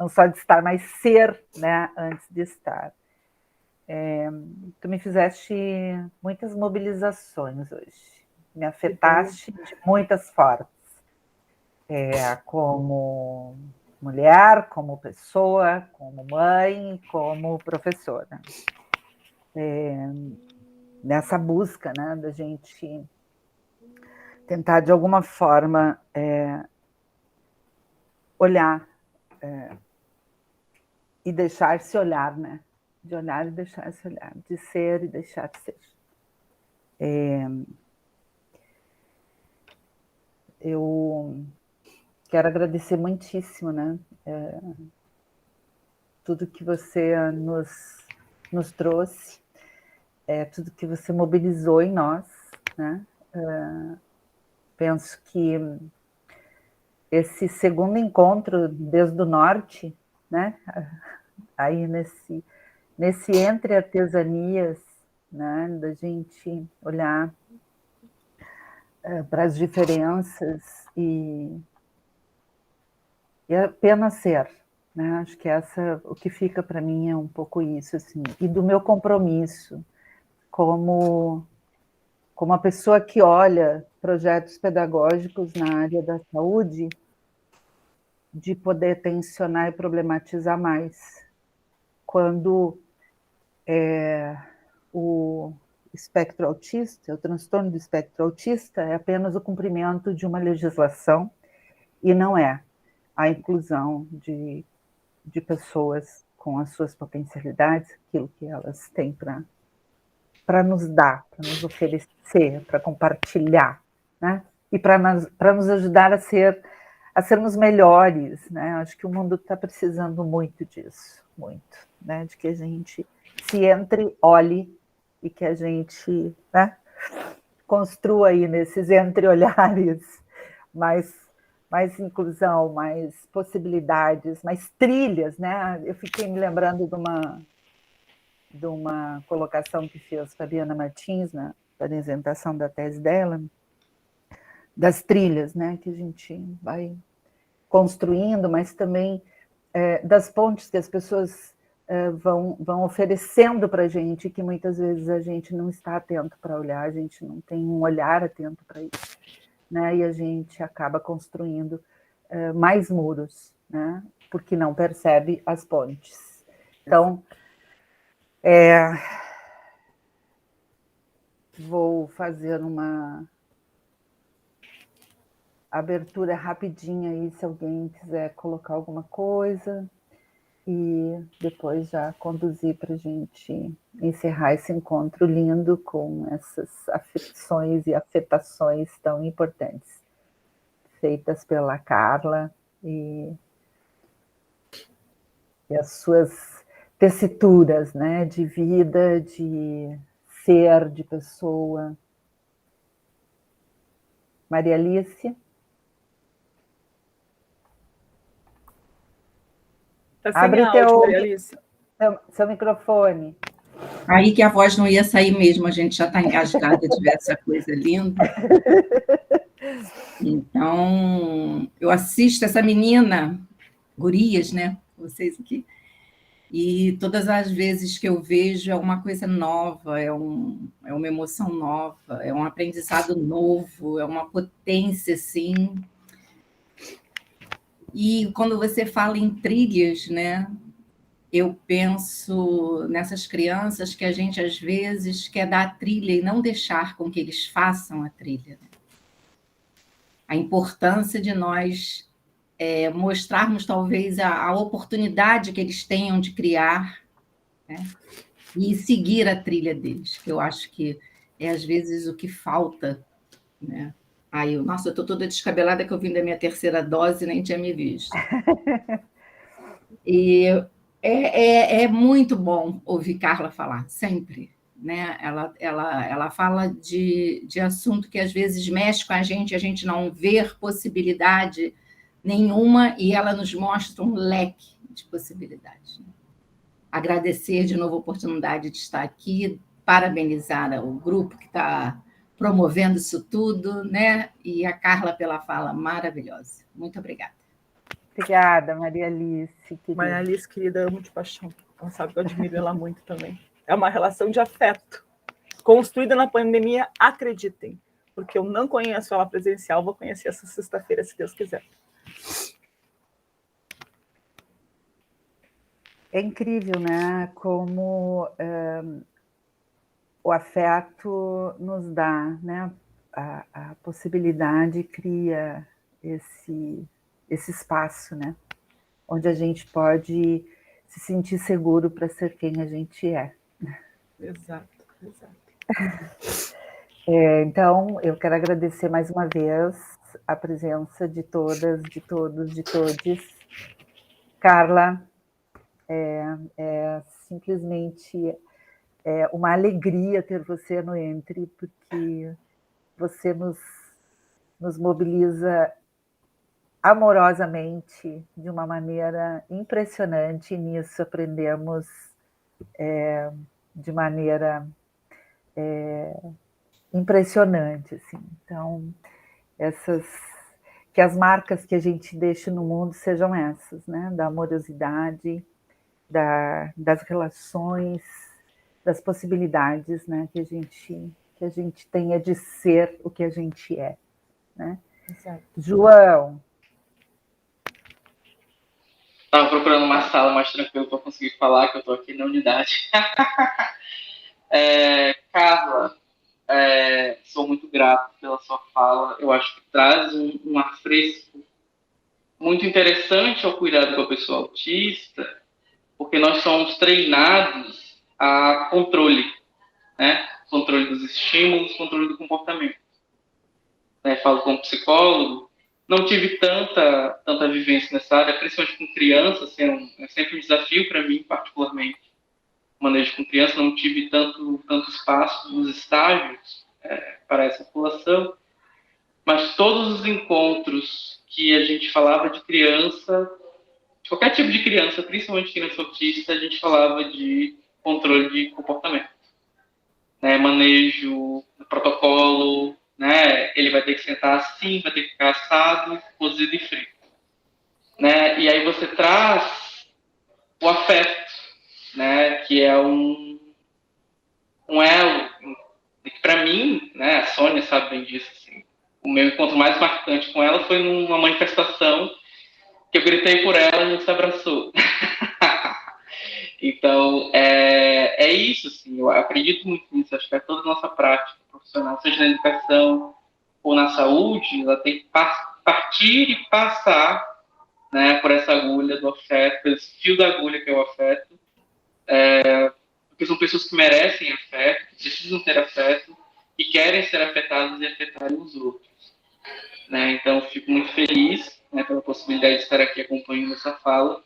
só de estar, mas ser, né, antes de estar. Tu me fizeste muitas mobilizações hoje, me afetaste de muitas formas. como mulher, como pessoa, como mãe, como professora. Nessa busca, né, da gente tentar, de alguma forma, olhar e deixar-se olhar, né? De olhar e deixar-se olhar, de ser e deixar de ser. Eu quero agradecer muitíssimo, né? Tudo que você nos trouxe, tudo que você mobilizou em nós, né? Penso que esse segundo encontro desde o norte, né? Aí nesse entre artesanias, né? Da gente olhar para as diferenças e apenas ser, né? Acho que o que fica para mim é um pouco isso, assim, e do meu compromisso como a pessoa que olha projetos pedagógicos na área da saúde, de poder tensionar e problematizar mais. Quando o espectro autista, o transtorno do espectro autista é apenas o cumprimento de uma legislação e não é a inclusão de pessoas com as suas potencialidades, aquilo que elas têm para nos dar, para nos oferecer, para compartilhar, né? E para nos ajudar a sermos melhores, né? Acho que o mundo está precisando muito disso, muito, né? De que a gente se olhe e que a gente, né, construa aí nesses entreolhares mais inclusão, mais possibilidades, mais trilhas, né? Eu fiquei me lembrando de uma colocação que fez Fabiana Martins na apresentação da tese dela, das trilhas, né? Que a gente vai construindo, mas também das pontes que as pessoas vão oferecendo para a gente, que muitas vezes a gente não está atento para olhar, a gente não tem um olhar atento para isso, né? E a gente acaba construindo mais muros, né? Porque não percebe as pontes. Então, vou fazer uma abertura rapidinha aí, se alguém quiser colocar alguma coisa, e depois já conduzir para a gente encerrar esse encontro lindo com essas aflições e afetações tão importantes, feitas pela Carla e as suas tessituras, né, de vida, de ser, de pessoa. Maria Alice? Está sem áudio, Maria Alice. Seu microfone. Aí que a voz não ia sair mesmo, a gente já está engasgada de ver essa coisa linda. Então, eu assisto essa menina, gurias, né? Vocês aqui. E todas as vezes que eu vejo é uma coisa nova, é uma emoção nova, é um aprendizado novo, é uma potência, assim. E quando você fala em trilhas, né? Eu penso nessas crianças que a gente, às vezes, quer dar a trilha e não deixar com que eles façam a trilha. A importância de nós mostrarmos, talvez, a oportunidade que eles tenham de criar, né? E seguir a trilha deles, que eu acho que é, às vezes, o que falta, né? Nossa, eu estou toda descabelada que eu vim da minha terceira dose e nem tinha me visto. E é muito bom ouvir Carla falar, sempre. Né? Ela fala de assunto que às vezes mexe com a gente não vê possibilidade nenhuma, e ela nos mostra um leque de possibilidades. Né? Agradecer de novo a oportunidade de estar aqui, parabenizar o grupo que está promovendo isso tudo, né? E a Carla pela fala maravilhosa. Muito obrigada. Obrigada, Maria Alice. Querida. Maria Alice, querida, amo de paixão. Ela sabe que eu admiro ela muito também. É uma relação de afeto, construída na pandemia, acreditem. porque eu não conheço ela presencial, vou conhecer essa sexta-feira, se Deus quiser. É incrível, né? Como o afeto nos dá, né? A possibilidade cria esse espaço, né? Onde a gente pode se sentir seguro para ser quem a gente é. Exato, exato. Então, eu quero agradecer mais uma vez a presença de todas, de todos, de todes. Carla, simplesmente uma alegria ter você no Entre, porque você nos mobiliza amorosamente, de uma maneira impressionante, e nisso aprendemos de maneira impressionante. Assim. Então, que as marcas que a gente deixa no mundo sejam essas, né? Da amorosidade, das relações, das possibilidades, né? Que a gente tenha de ser o que a gente é, né? Exato. João. Estava procurando uma sala mais tranquila para conseguir falar, que eu estou aqui na unidade. Carla, sou muito grato pela sua fala. Eu acho que traz um afresco muito interessante ao cuidado com a pessoa autista, porque nós somos treinados a controle, né? Controle dos estímulos, controle do comportamento. Falo como psicólogo, não tive tanta vivência nessa área, principalmente com crianças, é sempre um desafio para mim, particularmente. Manejo com criança, não tive tanto espaço nos estágios para essa população, mas todos os encontros que a gente falava de criança, de qualquer tipo de criança, principalmente criança autista, a gente falava de controle de comportamento, né? Manejo, protocolo, né? Ele vai ter que sentar assim, vai ter que ficar assado, cozido e frito, né? E aí você traz o afeto, né? Que é um elo, que para mim, né? A Sônia sabe bem disso, assim, o meu encontro mais marcante com ela foi numa manifestação que eu gritei por ela e a gente se abraçou. Então, é isso, assim, eu acredito muito nisso, acho que toda a nossa prática profissional, seja na educação ou na saúde, ela tem que partir e passar, né, por essa agulha do afeto, por esse fio da agulha que é o afeto, porque são pessoas que merecem afeto, que precisam ter afeto e querem ser afetadas e afetarem os outros, né? Então, fico muito feliz, né, pela possibilidade de estar aqui acompanhando essa fala,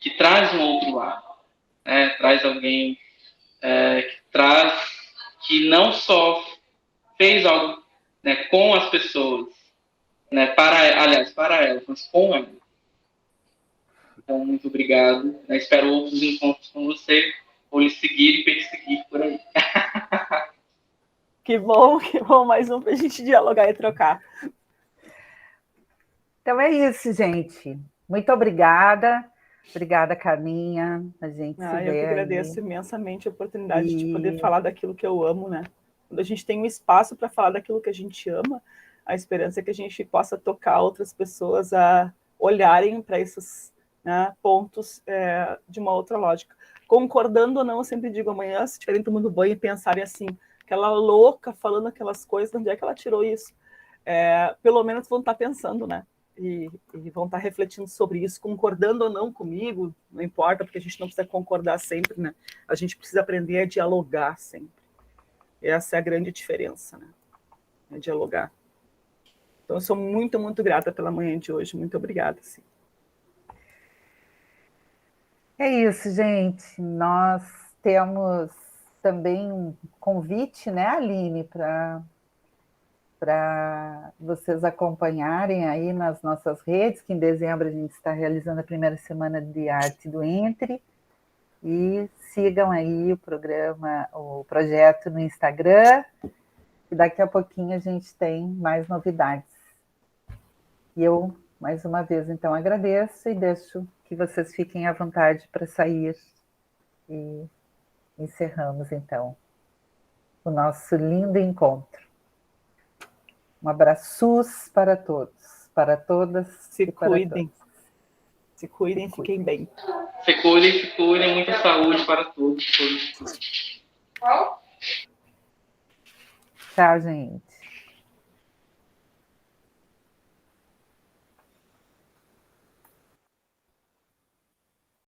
que traz um outro lado, né? Traz alguém que não só fez algo, né, com as pessoas, né, para elas, mas com elas. Então, muito obrigado. Espero outros encontros com você, ou lhe seguir e perseguir por aí. Que bom, mais um para a gente dialogar e trocar. Então é isso, gente. Muito obrigada. Obrigada, Carminha. A gente se vê. Eu que agradeço imensamente a oportunidade de poder falar daquilo que eu amo, né? Quando a gente tem um espaço para falar daquilo que a gente ama, a esperança é que a gente possa tocar outras pessoas a olharem para esses, né, pontos de uma outra lógica. Concordando ou não, eu sempre digo, amanhã, se estiverem tomando banho e pensarem assim, aquela louca falando aquelas coisas, onde é que ela tirou isso? Pelo menos vão estar pensando, né? E vão estar refletindo sobre isso, concordando ou não comigo, não importa, porque a gente não precisa concordar sempre, né? A gente precisa aprender a dialogar sempre. Essa é a grande diferença, né? É dialogar. Então, eu sou muito, muito grata pela manhã de hoje. Muito obrigada, sim. É isso, gente. Nós temos também um convite, né, Aline, para vocês acompanharem aí nas nossas redes, que em dezembro a gente está realizando a primeira semana de arte do Entre, e sigam aí o projeto no Instagram, e daqui a pouquinho a gente tem mais novidades. E eu, mais uma vez, então, agradeço e deixo que vocês fiquem à vontade para sair, e encerramos, então, o nosso lindo encontro. Um abraços para todos, para todas. Se cuidem. Se cuidem, fiquem bem. Se cuidem, muita saúde para todos. Tchau, gente.